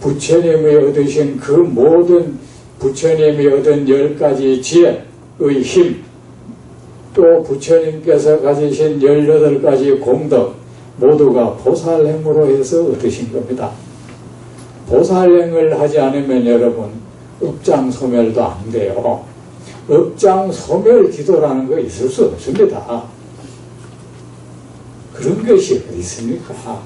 부처님이 얻으신 그 모든, 부처님이 얻은 10가지 지혜의 힘, 또 부처님께서 가지신 18가지 공덕, 모두가 보살행으로 해서 얻으신 겁니다. 보살행을 하지 않으면 여러분, 업장소멸도 안 돼요. 업장소멸 기도라는 거 있을 수 없습니다. 그런 것이 어디 있습니까?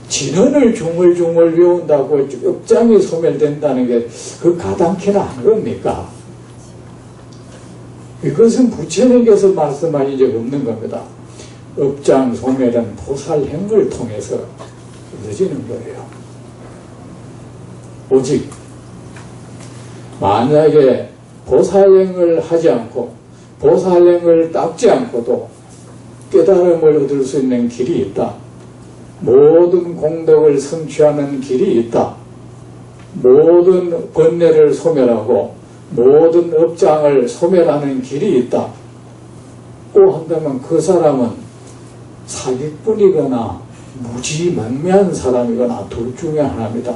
진언을 중얼중얼 외운다고 업장이 소멸된다는 게 그 가당키나 한 겁니까? 이것은 부처님께서 말씀하신 적 없는 겁니다. 업장 소멸은 보살행을 통해서 이루어지는 거예요. 오직 만약에 보살행을 하지 않고 보살행을 닦지 않고도 깨달음을 얻을 수 있는 길이 있다. 모든 공덕을 성취하는 길이 있다. 모든 번뇌를 소멸하고 모든 업장을 소멸하는 길이 있다. 꼭 한다면 그 사람은 사기꾼이거나 무지만매한 사람이거나 둘 중에 하나입니다.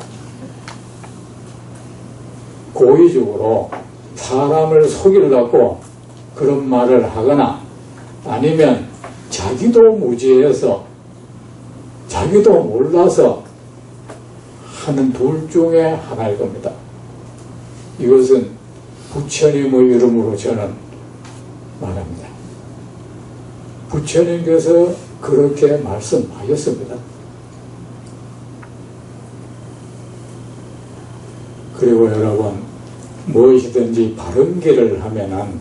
고의적으로 사람을 속이려고 그런 말을 하거나 아니면 자기도 무지해서 자기도 몰라서 하는 둘 중에 하나일 겁니다. 이것은 부처님의 이름으로 저는 말합니다. 부처님께서 그렇게 말씀하셨습니다. 그리고 여러분, 무엇이든지 바른 길을 하면은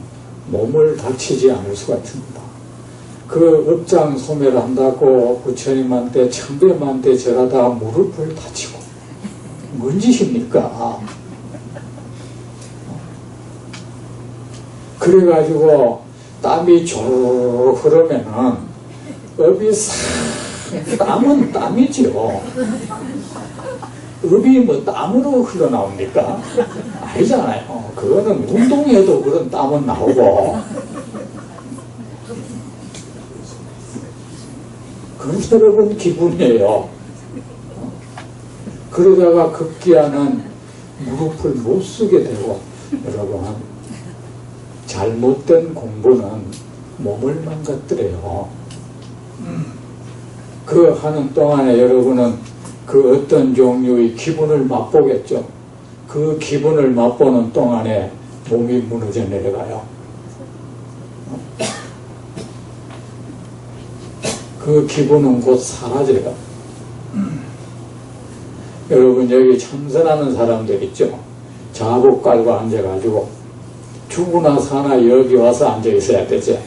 몸을 다치지 않을 수가 있습니다. 그 업장 소멸을 한다고 부처님한테 천배만대 절하다 무릎을 다치고 뭔 짓입니까? 그래가지고 땀이 조르르 흐르면은 업이 싹, 땀은 땀이죠. 업이 뭐 땀으로 흘러나옵니까? 아니잖아요. 그거는 운동해도 그런 땀은 나오고. 그런 여러분 기분이에요. 그러다가 급기야는 무릎을 못 쓰게 되고, 여러분, 잘못된 공부는 몸을 망가뜨려요. 그 하는 동안에 여러분은 그 어떤 종류의 기분을 맛보겠죠. 그 기분을 맛보는 동안에 몸이 무너져 내려가요. 그 기분은 곧 사라져요. 여러분, 여기 참선하는 사람들 있죠. 자복 깔고 앉아가지고 죽으나 사나 여기 와서 앉아 있어야 되죠.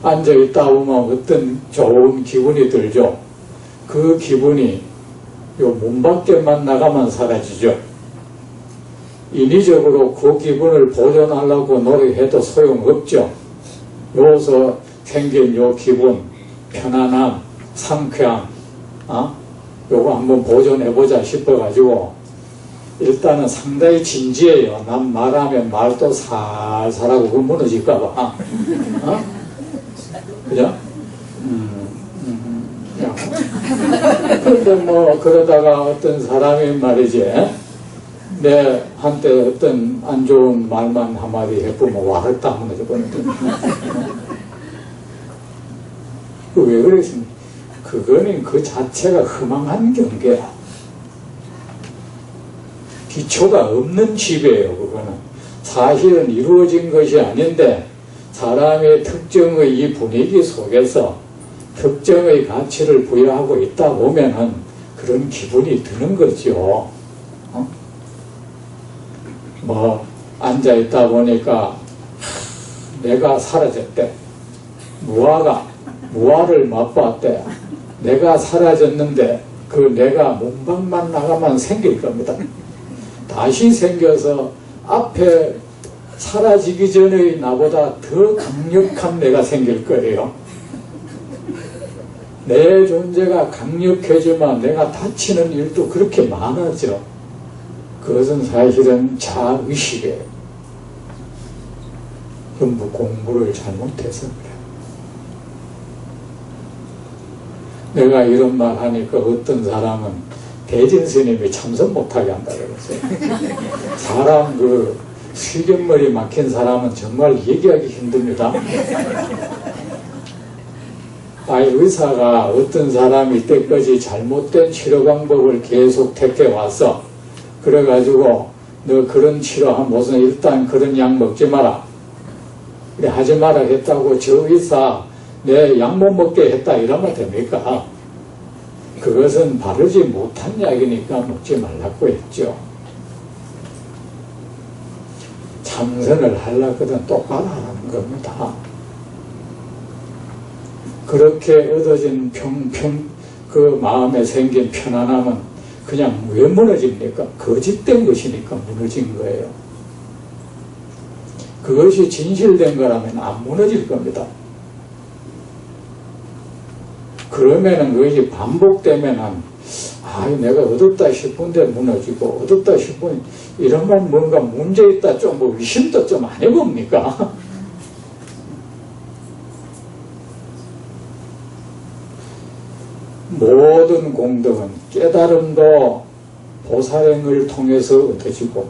앉아 있다 보면 어떤 좋은 기분이 들죠. 그 기분이 요 몸 밖에만 나가면 사라지죠. 인위적으로 그 기분을 보존하려고 노력해도 소용없죠. 여기서 생긴 요 기분, 편안함, 상쾌함, 요거 한번 보존해보자 싶어가지고 일단은 상당히 진지해요. 난 말하면 말도 살살하고 그 무너질까봐. 그죠? 그런데 뭐 그러다가 어떤 사람이 말이지, 내 한때 어떤 안 좋은 말만 한마디 해보면 와를 딱 무너져 버는데. 왜 그랬습니까? 그거는 그 자체가 허망한 경계야. 기초가 없는 지배예요. 그거는 사실은 이루어진 것이 아닌데 사람의 특정의 이 분위기 속에서 특정의 가치를 부여하고 있다 보면은 그런 기분이 드는 거죠. 뭐 앉아 있다 보니까 내가 사라졌대. 무아를 맛봤대. 내가 사라졌는데 그 내가 몸방만 나가면 생길 겁니다. 다시 생겨서 앞에 사라지기 전의 나보다 더 강력한 내가 생길 거예요. 내 존재가 강력해지만 내가 다치는 일도 그렇게 많아져. 그것은 사실은 자의식이에요. 전부 공부를 잘못해서 그래. 내가 이런 말 하니까 어떤 사람은 대진 스님이 참선 못하게 한다 그랬어요. 사람 그 수견머리 막힌 사람은 정말 얘기하기 힘듭니다. 의사가 어떤 사람이 이때까지 잘못된 치료 방법을 계속 택해왔어. 그래가지고 너 그런 치료한 무슨 일단 그런 약 먹지 마라. 그래 하지 마라 했다고 저 의사 내 약 못 먹게 했다 이러면 됩니까? 그것은 바르지 못한 약이니까 먹지 말라고 했죠. 참선을 하려거든 똑바로 하는 겁니다. 그렇게 얻어진 그 마음에 생긴 편안함은 그냥 왜 무너집니까? 거짓된 것이니까 무너진 거예요. 그것이 진실된 거라면 안 무너질 겁니다. 그러면은 그것이 반복되면은 내가 얻었다 싶은데 무너지고 얻었다 싶은 이런 건 뭔가 문제 있다 좀 뭐 의심도 좀 안 해봅니까? 모든 공덕은 깨달음도 보살행을 통해서 얻어지고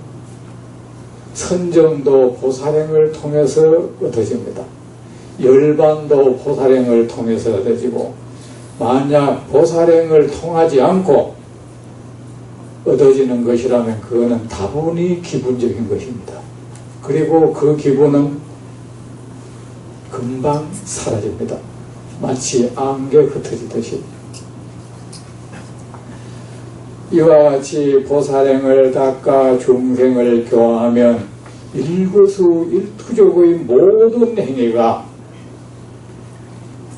선정도 보살행을 통해서 얻어집니다. 열반도 보살행을 통해서 얻어지고 만약 보살행을 통하지 않고 얻어지는 것이라면 그거는 다분히 기분적인 것입니다. 그리고 그 기분은 금방 사라집니다. 마치 안개 흩어지듯이. 이와 같이 보살행을 닦아 중생을 교화하면 일거수일투족의 모든 행위가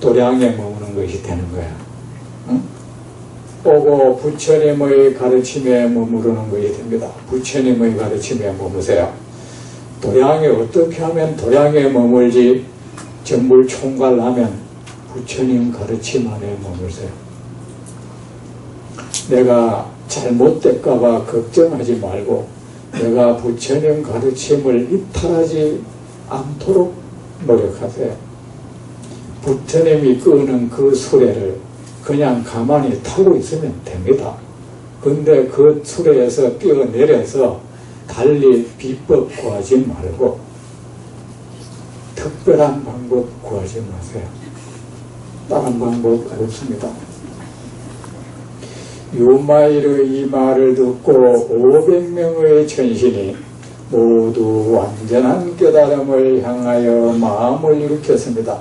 도량에 머무는 것이 되는 거야. 응? 오고 부처님의 가르침에 머무르는 것이 됩니다. 부처님의 가르침에 머무세요. 도량에 어떻게 하면 도량에 머물지 정물 총괄하면 부처님 가르침 안에 머물세요. 내가 잘못될까봐 걱정하지 말고 내가 부처님 가르침을 이탈하지 않도록 노력하세요. 부처님이 끄는 그 수레를 그냥 가만히 타고 있으면 됩니다. 근데 그 수레에서 뛰어내려서 달리 비법 구하지 말고 특별한 방법 구하지 마세요. 다른 방법 없습니다. 유마일의 이 말을 듣고 500명의 천신이 모두 완전한 깨달음을 향하여 마음을 일으켰습니다.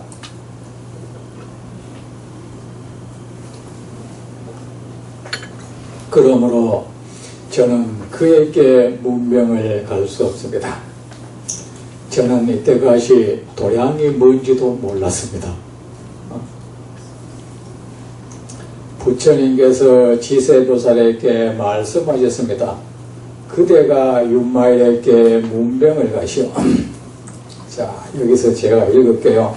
그러므로 저는 그에게 문명을 갈 수 없습니다. 저는 이때까지 도량이 뭔지도 몰랐습니다. 부처님께서 지세보살에게 말씀하셨습니다. 그대가 윤마일에게 문명을 가시오. 자, 여기서 제가 읽을게요.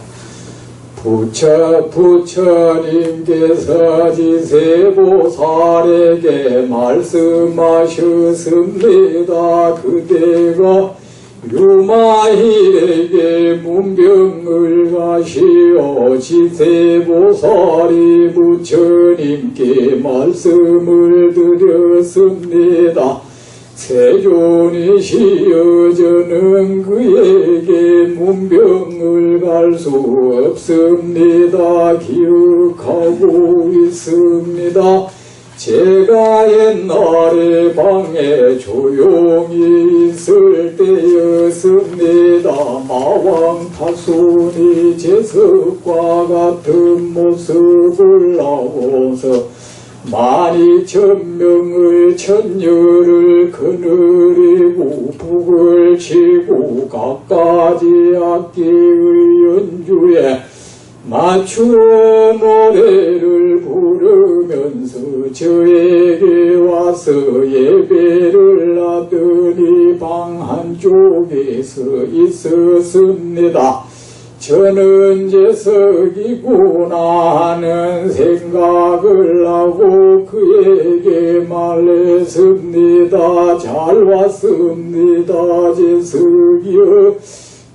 부처님께서 지세보살에게 말씀하셨습니다. 그대가 유마일에게 문명을 가시어 지세보살이 부처님께 말씀을 드렸습니다. 세존이시여 저는 그에게 문명을 갈 수 없습니다. 기억하고 있습니다. 제가 옛날에 방에 조용히 있을 때였습니다. 마왕 타손이 제석과 같은 모습을 나오서 12,000명의 천녀를 거느리고 북을 치고 각가지 악기의 연주에 맞추어 노래를 부르면서 저에게 와서 예배를 하더니 방 한쪽에서 있었습니다. 저는 재석이구나 하는 생각을 하고 그에게 말했습니다. 잘 왔습니다. 재석이여.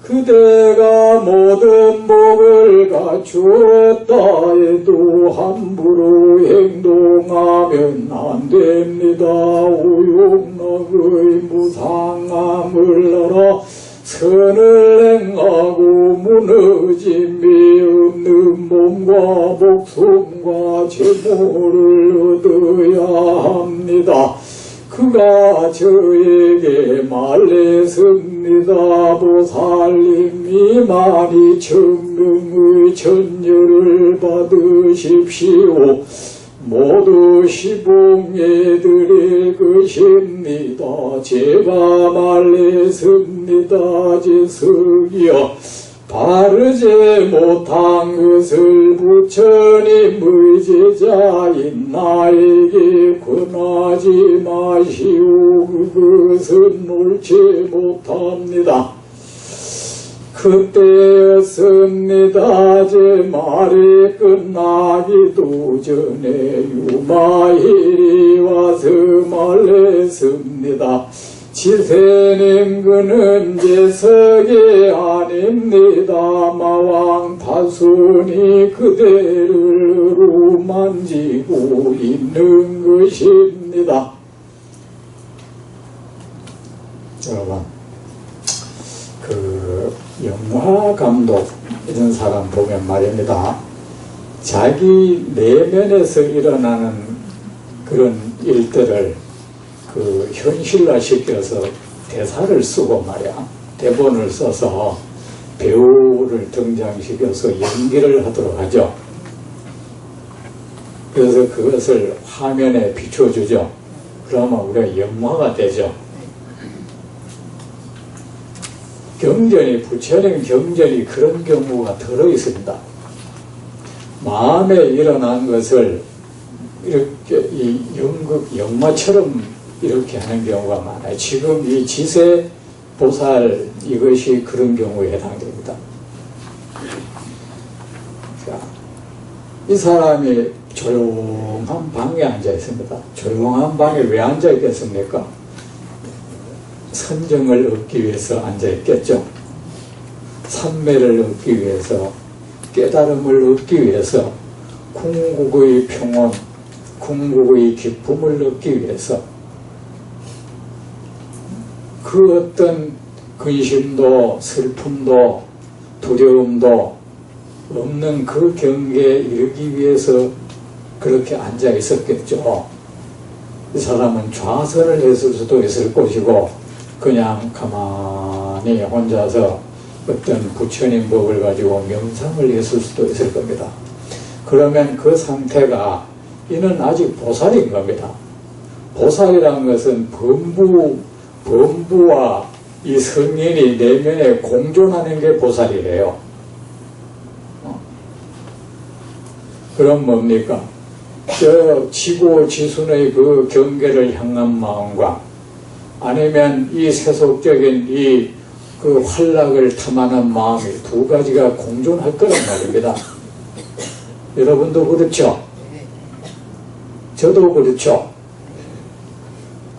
그대가 모든 복을 갖추었다 해도 함부로 행동하면 안 됩니다. 오용락의 무상함을 알아 선을 행하고 무너짐이 없는 몸과 목숨과 재물을 얻어야 합니다. 그가 저에게 말했습니다. 보살님이 12,000명의 천녀를 받으십시오. 모두 시봉해 드릴 것입니다. 제가 말했습니다. 재석이여. 바르지 못한 것을 부처님의 제자인 나에게 권하지 마시오. 그것은 옳지 못합니다. 그때였습니다. 제 말이 끝나기도 전에 유마일이 와서 말했습니다. 지세님 그는 재석이 아닙니다. 마왕 타손이 그대를 만지고 있는 것입니다. 여러분, 그 영화 감독 이런 사람 보면 말입니다. 자기 내면에서 일어나는 그런 일들을 그 현실화시켜서 대사를 쓰고 말이야. 대본을 써서 배우를 등장시켜서 연기를 하도록 하죠. 그래서 그것을 화면에 비춰주죠. 그러면 우리가 영화가 되죠. 경전이, 부처님 경전이 그런 경우가 들어있습니다. 마음에 일어난 것을 이렇게 이 연극, 영화처럼 이렇게 하는 경우가 많아요. 지금 이 지세 보살 이것이 그런 경우에 해당됩니다. 자, 이 사람이 조용한 방에 앉아 있습니다. 조용한 방에 왜 앉아 있겠습니까? 선정을 얻기 위해서 앉아 있겠죠. 삼매를 얻기 위해서, 깨달음을 얻기 위해서, 궁극의 평온, 궁극의 기쁨을 얻기 위해서 그 어떤 근심도 슬픔도 두려움도 없는 그 경계에 이르기 위해서 그렇게 앉아 있었겠죠. 이 사람은 좌선을 했을 수도 있을 것이고 그냥 가만히 혼자서 어떤 부처님 법을 가지고 명상을 했을 수도 있을 겁니다. 그러면 그 상태가 이는 아직 보살인 겁니다. 보살이라는 것은 범부와 이 성인이 내면에 공존하는 게 보살이에요. 그럼 뭡니까? 저 지고 지순의 그 경계를 향한 마음과 아니면 이 세속적인 그 활락을 탐하는 마음이 두 가지가 공존할 거란 말입니다. 여러분도 그렇죠? 저도 그렇죠?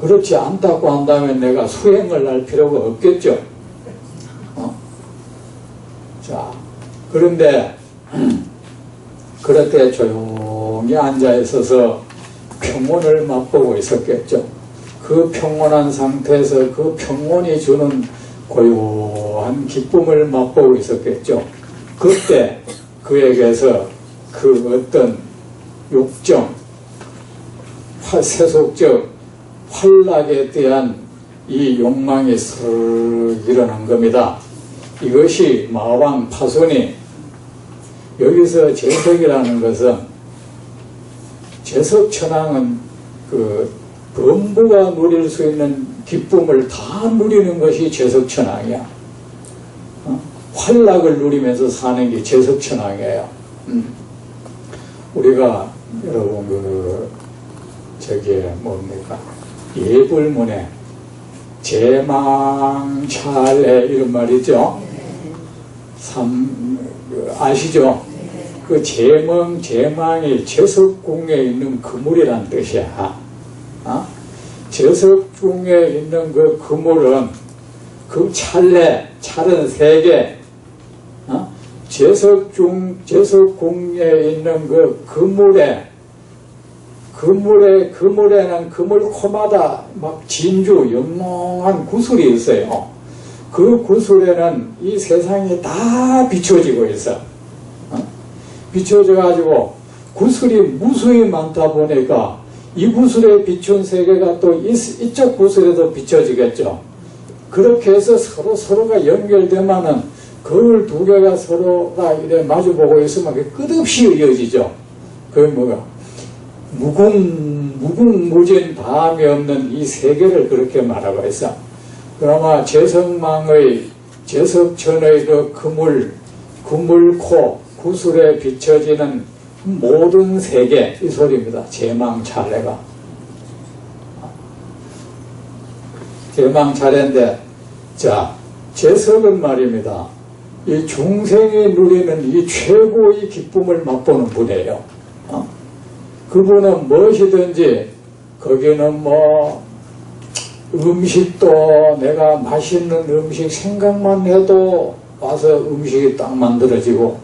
그렇지 않다고 한다면 내가 수행을 할 필요가 없겠죠? 자, 그런데 그럴 때 조용히 앉아 있어서 평온을 맛보고 있었겠죠. 그 평온한 상태에서 그 평온이 주는 고요한 기쁨을 맛보고 있었겠죠. 그때 그에게서 그 어떤 욕정, 세속적 활락에 대한 이 욕망이 스르르 일어난 겁니다. 이것이 마왕 파손이 여기서 재석이라는 것은 재석천왕은 그 범부가 누릴 수 있는 기쁨을 다 누리는 것이 재석천왕이야. 활락을 누리면서 사는 게 재석천왕이에요. 우리가 여러분 저기에 뭡니까? 예불문에 제망찰해 이런 말이죠. 아시죠? 그 제망이 재석궁에 있는 그물이란 뜻이야. 재석궁에 있는 그 그물은 그 찰은 세 개. 재석궁에 있는 그 그물에는 그물코마다 막 진주, 영롱한 구슬이 있어요. 그 구슬에는 이 세상이 다 비춰지고 있어. 비춰져가지고 구슬이 무수히 많다 보니까 이 구슬에 비춘 세계가 또 이쪽 구슬에도 비춰지겠죠. 그렇게 해서 서로가 연결되면은 거울 두 개가 서로가 이래 마주보고 있으면 끝없이 이어지죠. 그게 뭐가? 무궁무진 다함이 없는 이 세계를 그렇게 말하고 있어. 그러나 재석천의 그 그물코, 구슬에 비춰지는 모든 세계, 이 소리입니다. 제망찰래가. 제망찰래인데, 자, 재석은 말입니다. 이 중생이 누리는 이 최고의 기쁨을 맛보는 분이에요. 그분은 무엇이든지, 거기는 뭐, 음식도 내가 맛있는 음식 생각만 해도 와서 음식이 딱 만들어지고,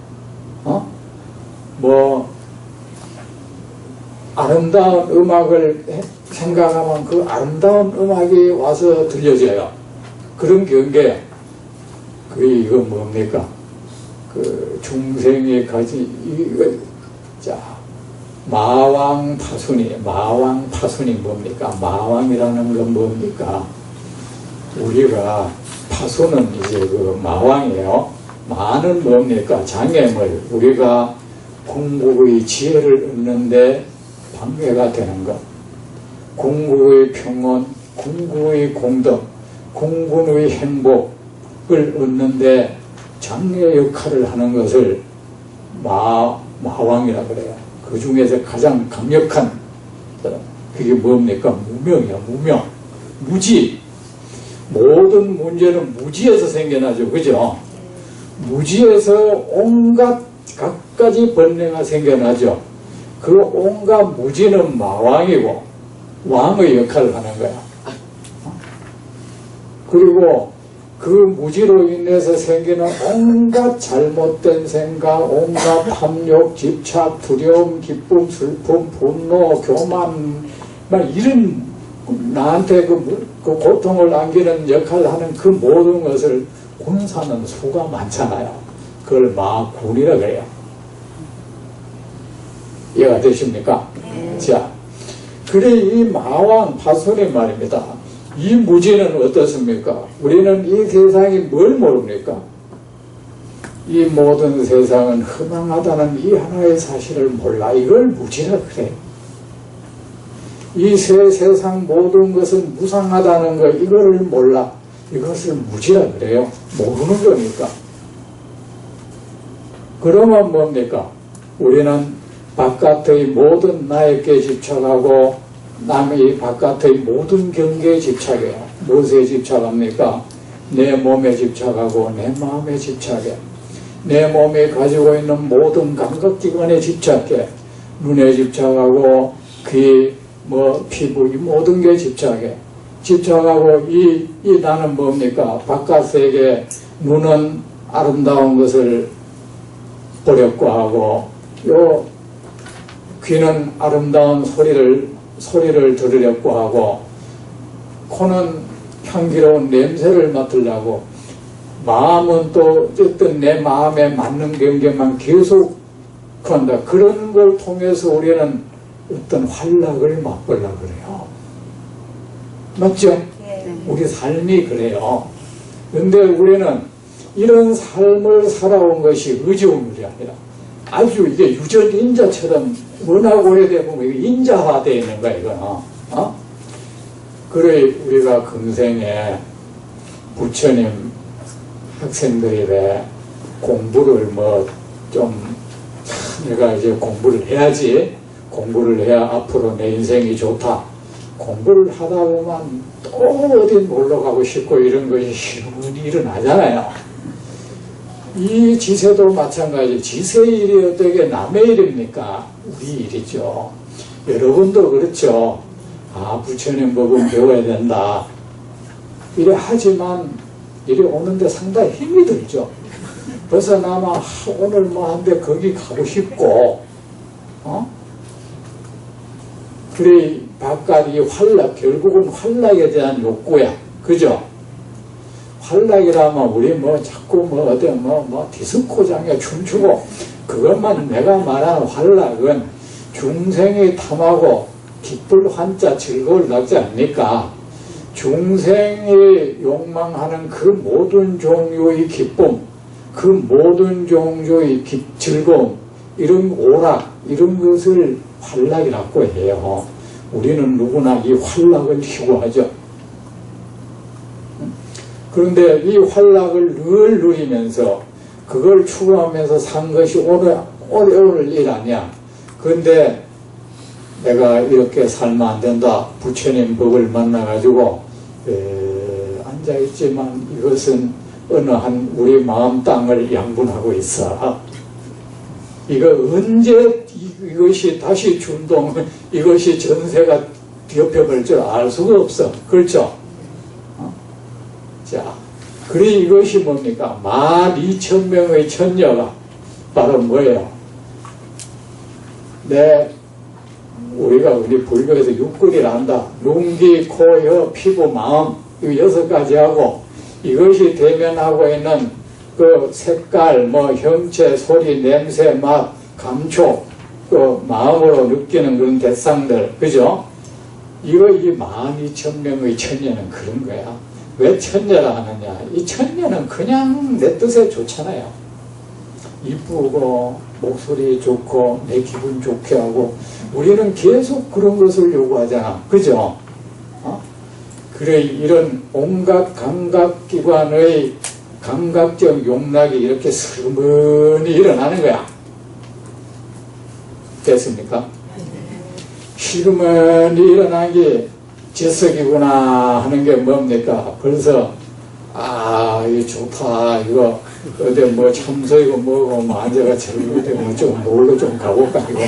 뭐, 아름다운 음악을 생각하면 그 아름다운 음악이 와서 들려져요. 그런 경계. 이거 뭡니까? 그 중생이 가지, 자, 마왕파순이 뭡니까? 마왕이라는 건 뭡니까? 우리가 파수는 이제 그 마왕이에요. 마는 뭡니까? 장애물. 우리가 궁극의 지혜를 얻는데 방해가 되는 것. 궁극의 평온, 궁극의 공덕, 궁극의 행복을 얻는데 장애 역할을 하는 것을 마왕이라 그래요. 그 중에서 가장 강력한 그게 뭡니까? 무명이야. 무명. 무지. 모든 문제는 무지에서 생겨나죠. 그죠? 무지에서 온갖 갖가지 번뇌가 생겨나죠. 그 온갖 무지는 마왕이고 왕의 역할을 하는 거야. 그리고 그 무지로 인해서 생기는 온갖 잘못된 생각, 온갖 탐욕, 집착, 두려움, 기쁨, 슬픔, 분노, 교만, 막 이런 나한테 그 고통을 안기는 역할을 하는 그 모든 것을 군사는 수가 많잖아요. 그걸 마군이라 그래요. 이해가 되십니까? 자, 그래 이 마왕 파손이 말입니다. 이 무지는 어떻습니까? 우리는 이 세상이 뭘 모릅니까? 이 모든 세상은 허망하다는 이 하나의 사실을 몰라. 이걸 무지라 그래. 이 세상 모든 것은 무상하다는 거 이거를 몰라. 이것을 무지라 그래요. 모르는 거니까. 그러면 뭡니까? 우리는 바깥의 모든 나에게 집착하고 남의 바깥의 모든 경계에 집착해요. 무엇에 집착합니까? 내 몸에 집착하고 내 마음에 집착해. 내 몸이 가지고 있는 모든 감각기관에 집착해. 눈에 집착하고 귀, 피부 이 모든 게 집착해. 집착하고 이 나는 뭡니까? 바깥 세계 눈은 아름다운 것을 보려고 하고 요 귀는 아름다운 소리를 들으려고 하고 코는 향기로운 냄새를 맡으려고 마음은 또 어쨌든 내 마음에 맞는 경계만 계속 한다. 그런 걸 통해서 우리는 어떤 활락을 맛보려고 그래요. 맞죠? 네. 우리 삶이 그래요. 근데 우리는 이런 삶을 살아온 것이 의지운물이 아니라 아주 이게 유전인자처럼 워낙 오래되면 인자화되어 있는 거야, 이거는. 그래, 우리가 금생에 부처님 학생들이 공부를 내가 이제 공부를 해야지. 공부를 해야 앞으로 내 인생이 좋다. 공부를 하다 보면 또 어디 놀러 가고 싶고 이런 것이 시원히 일어나잖아요. 이 지세도 마찬가지. 지세의 일이 어떻게 남의 일입니까? 우리 일이죠. 여러분도 그렇죠. 부처님 법은 배워야 된다. 이래 하지만 이래 오는데 상당히 힘이 들죠. 벗어나면 오늘 한데 거기 가고 싶고 그래 바깥 이 활락 결국은 활락에 대한 욕구야. 그죠? 활락이라면 우리 자꾸 어디 디스코장에 춤추고 그것만 내가 말하는 활락은 중생이 탐하고 기쁠 환자 즐거울 낙지 아닙니까? 중생이 욕망하는 그 모든 종류의 기쁨, 그 모든 종류의 즐거움, 이런 오락, 이런 것을 활락이라고 해요. 우리는 누구나 이 활락을 희구하죠. 그런데 이 활락을 늘 누리면서 그걸 추구하면서 산 것이 오늘 일 아니야. 그런데 내가 이렇게 살면 안 된다. 부처님 법을 만나가지고 앉아있지만 이것은 어느 한 우리 마음 땅을 양분하고 있어. 이거 언제 이것이 다시 준동, 이것이 전세가 덮여버릴 줄 알 수가 없어. 그렇죠? 자, 그래 이것이 뭡니까? 12,000명의 천녀가 바로 뭐예요? 우리가 우리 불교에서 육근이라 한다. 눈, 귀, 코, 혀, 피부, 마음 이 6가지 하고 이것이 대면하고 있는 그 색깔, 형체, 소리, 냄새, 맛, 감촉 또 마음으로 느끼는 그런 대상들, 그죠? 이 12,000명의 천녀는 그런 거야. 왜 천녀라 하느냐? 이 천녀는 그냥 내 뜻에 좋잖아요. 이쁘고 목소리 좋고 내 기분 좋게 하고 우리는 계속 그런 것을 요구하잖아. 그죠? 그래, 이런 온갖 감각기관의 감각적 용락이 이렇게 스머니 일어나는 거야. 됐습니까? 시그머니 일어난 게 재석이구나 하는 게 뭡니까? 벌써 이거 좋다, 이거 어디 뭐 참석이고 뭐고 뭐 앉아가 저기고 좀 놀러 좀 가볼까 이거.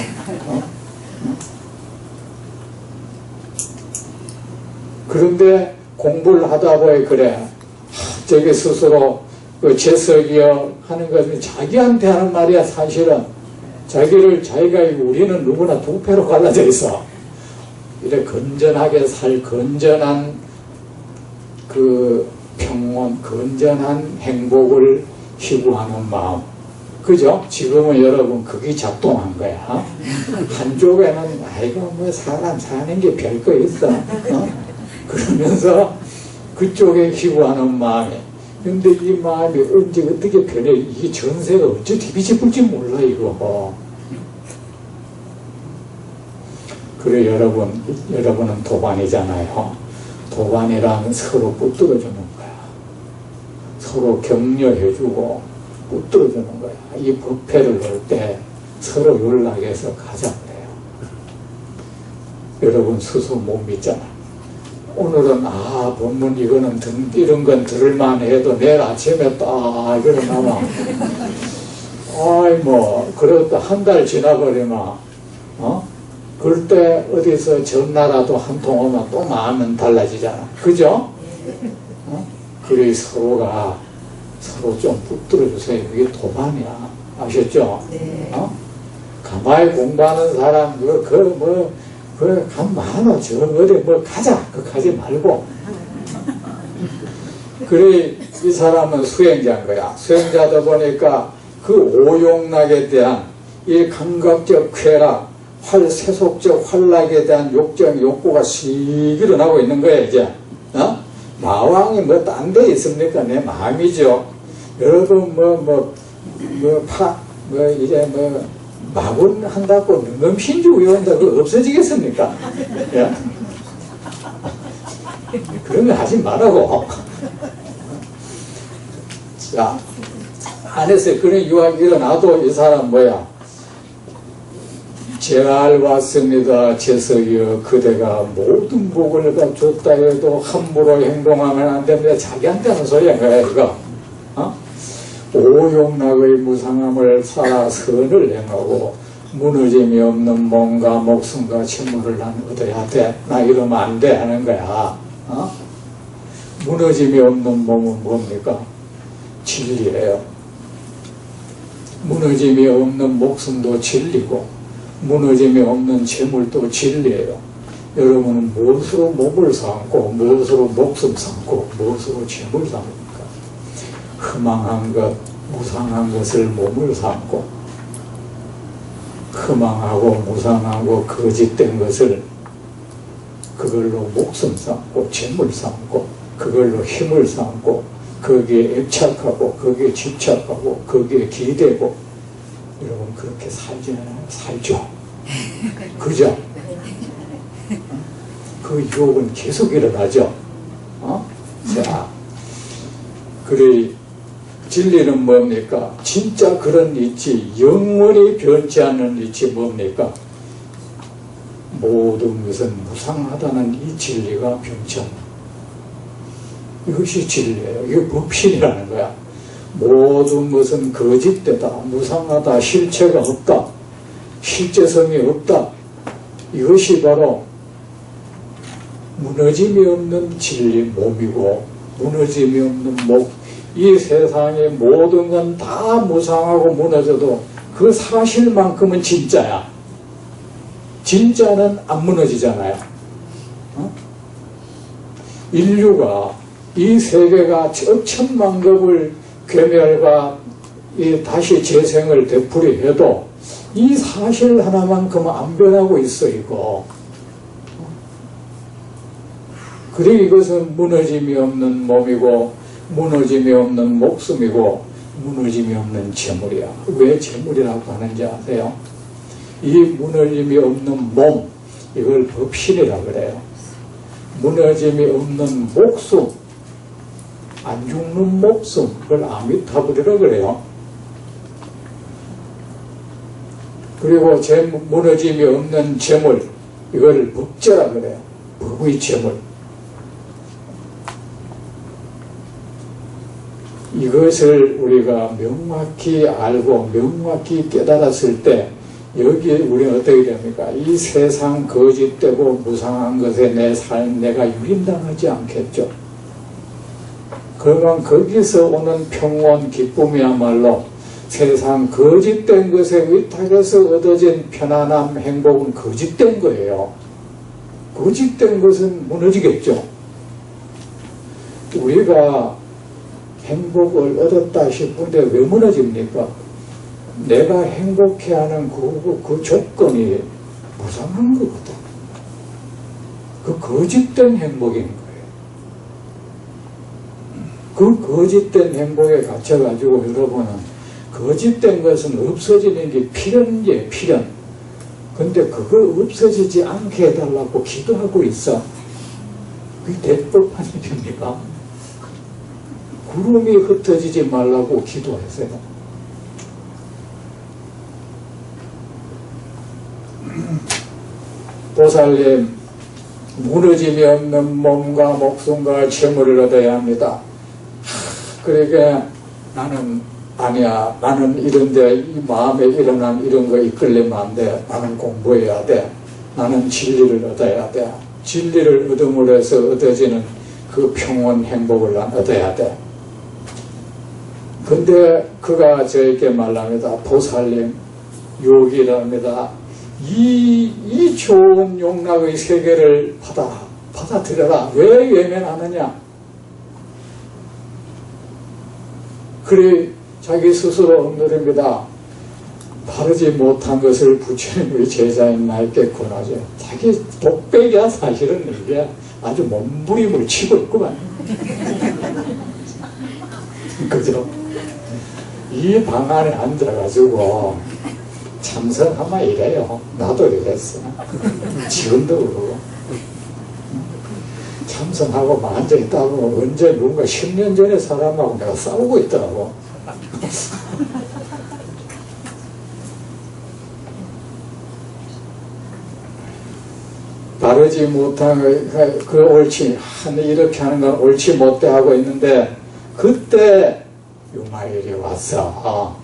그런데 공부를 하다 보니 그래, 저게 스스로 그 재석이여 하는 것은 자기한테 하는 말이야. 사실은 자기가 우리는 누구나 두 패로 갈라져 있어. 이래 건전하게 살 건전한 그 평온, 건전한 행복을 희구하는 마음. 그죠? 지금은 여러분 그게 작동한 거야. 한쪽에는 아이고 뭐 사람 사는 게 별거 있어. 그러면서 그쪽에 희구하는 마음이. 근데 이 마음이 언제 어떻게 변해? 이게 전세가 어째 뒤집을지 몰라 이거. 그래, 여러분은 도반이잖아요. 도반이란 서로 붙들어주는 거야. 서로 격려해주고 붙들어주는 거야. 이 법회를 할 때 서로 연락해서 가자 그래요. 여러분 스스로 못 믿잖아. 오늘은 법문 이거는 이런 건 들을만 해도 내일 아침에 딱 일어나면 그래도 한 달 지나버리면 그럴 때 어디서 전화라도 한 통 오면 또 마음은 달라지잖아. 그죠? 그래, 서로 좀 붙들어주세요. 이게 도반이야. 아셨죠? 네. 가만히 공부하는 사람, 간 많아. 어디 가자. 가지 말고. 그래, 이 사람은 수행자인 거야. 수행자다 보니까 그 오용락에 대한 이 감각적 쾌락, 세속적 활락에 대한 욕구가 씩 일어나고 있는 거야, 이제. 마왕이 딴 데 있습니까? 내 마음이죠. 여러분, 이제 마군 한다고 능금신주 외운다고 없어지겠습니까? 예? 그런 거 하지 말라고. 자, 안에서 그런 유학이 일어나도 이 사람 잘 왔습니다. 재석이여, 그대가 모든 복을 줬다 해도 함부로 행동하면 안 됩니다. 자기한테 하는 소리야, 이거. 오용락의 무상함을 살아 선을 행하고 무너짐이 없는 몸과 목숨과 재물을 난 얻어야 돼. 나 이러면 안 돼 하는 거야. 무너짐이 없는 몸은 뭡니까? 진리예요. 무너짐이 없는 목숨도 진리고 무너짐이 없는 재물도 진리예요. 여러분은 무엇으로 몸을 삼고 무엇으로 목숨 삼고 무엇으로 재물 삼고 허망한 것, 무상한 것을 몸을 삼고 허망하고 무상하고 거짓된 것을 그걸로 목숨 삼고 재물 삼고 그걸로 힘을 삼고 거기에 애착하고 거기에 집착하고 거기에 기대고 여러분 그렇게 살죠. 그죠? 그 유혹은 계속 일어나죠. 자, 그래 진리는 뭡니까? 진짜 그런 이치, 영원히 변치 않는 이치 뭡니까? 모든 것은 무상하다는 이 진리가 변치 않는 이것이 진리예요. 이게 법신이라는 거야. 모든 것은 거짓되다, 무상하다, 실체가 없다, 실제성이 없다. 이것이 바로 무너짐이 없는 진리 몸이고 무너짐이 없는 목. 이 세상의 모든 건 다 무상하고 무너져도 그 사실만큼은 진짜야. 진짜는 안 무너지잖아요. 인류가 이 세계가 천만급을 괴멸과 다시 재생을 되풀이해도 이 사실 하나만큼 안 변하고 있어, 이거. 그래, 이것은 무너짐이 없는 몸이고, 무너짐이 없는 목숨이고, 무너짐이 없는 재물이야. 왜 재물이라고 하는지 아세요? 이 무너짐이 없는 몸, 이걸 법신이라고 그래요. 무너짐이 없는 목숨, 안 죽는 목숨, 그걸 아미타불이라고 그래요. 그리고 무너짐이 없는 재물, 이걸 법제라고 그래요. 법의 재물. 이것을 우리가 명확히 알고 명확히 깨달았을 때 여기에 우리는 어떻게 됩니까? 이 세상 거짓되고 무상한 것에 내 삶, 내가 유린당하지 않겠죠. 그러면 거기서 오는 평온, 기쁨이야말로 세상 거짓된 것에 위탁해서 얻어진 편안함, 행복은 거짓된 거예요. 거짓된 것은 무너지겠죠. 우리가 행복을 얻었다 싶은데 왜 무너집니까? 내가 행복해하는 그 조건이 무상한 거거든. 그 거짓된 행복인 거예요. 그 거짓된 행복에 갇혀가지고 여러분은 거짓된 것은 없어지는 게 필연이에요, 필연. 근데 그거 없어지지 않게 해달라고 기도하고 있어. 그게 대법한 일입니까? 구름이 흩어지지 말라고 기도했어요. 보살님, 무너짐이 없는 몸과 목숨과 재물을 얻어야 합니다. 그러니까 나는 아니야. 나는 이런데 이 마음에 일어난 이런 거 이끌리면 안 돼. 나는 공부해야 돼. 나는 진리를 얻어야 돼. 진리를 얻음으로 해서 얻어지는 그 평온 행복을 난 얻어야 돼. 근데 그가 저에게 말합니다. 보살님, 요기랍니다. 이 좋은 용락의 세계를 받아들여라. 왜 외면하느냐? 그래 자기 스스로 엎드립니다. 바르지 못한 것을 부처님의 제자인 나에게 권하죠. 자기 독백이야. 사실은 이게 아주 몸부림을 치고 있구만. 그죠? 이 방 안에 앉아가지고 참선하면 이래요. 나도 이랬어. 지금도 그러고. 참선하고 앉아있다고 언제 누군가 10년 전에 사람하고 내가 싸우고 있더라고. 바르지 못한 그 옳지, 이렇게 하는 건 옳지 못돼 하고 있는데, 그때 유마일이 왔어.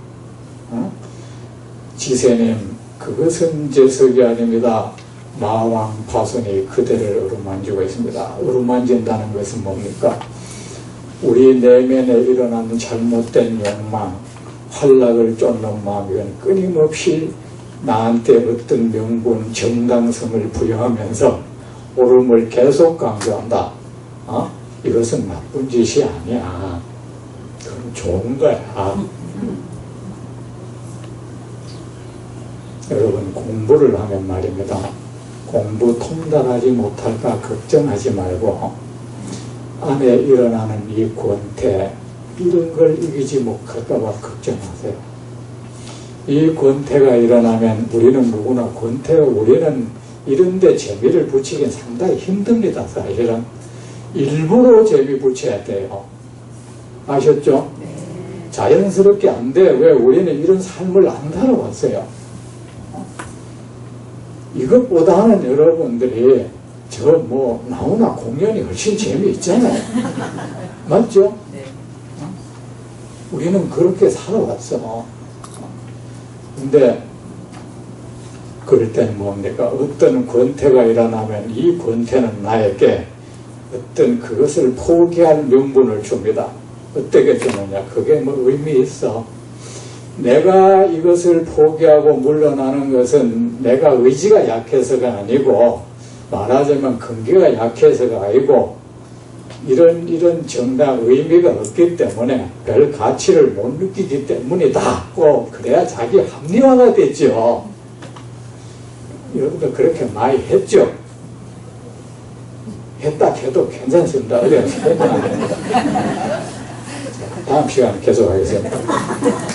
지세님, 그것은 제석이 아닙니다. 마왕 파손이 그대를 어루만지고 있습니다. 어루만진다는 것은 뭡니까? 우리 내면에 일어나는 잘못된 욕망, 활락을 쫓는 마음, 이건 끊임없이 나한테 어떤 명분, 정당성을 부여하면서 옳음을 계속 강조한다. 이것은 나쁜 짓이 아니야. 그건 좋은 거야. 여러분, 공부를 하면 말입니다. 공부 통달하지 못할까 걱정하지 말고 안에 일어나는 이 권태, 이런 걸 이기지 못할까 봐 걱정하세요. 이 권태가 일어나면 우리는 누구나 우리는 이런 데 재미를 붙이긴 상당히 힘듭니다. 사실은 일부러 재미 붙여야 돼요. 아셨죠? 자연스럽게 안 돼. 왜? 우리는 이런 삶을 안 살아왔어요. 이것보다는 여러분들이 나오나 공연이 훨씬 재미있잖아요. 맞죠? 우리는 그렇게 살아왔어. 근데 그럴 때는 뭡니까? 어떤 권태가 일어나면 이 권태는 나에게 어떤 그것을 포기할 명분을 줍니다. 어떻게 주느냐? 그게 의미 있어. 내가 이것을 포기하고 물러나는 것은 내가 의지가 약해서가 아니고, 말하자면 근기가 약해서가 아니고, 이런 정당 의미가 없기 때문에 별 가치를 못 느끼기 때문이다. 꼭 그래야 자기 합리화가 되죠. 여러분도 그렇게 많이 했죠. 했다 해도 괜찮습니다. 어려워서. 다음 시간에 계속하겠습니다.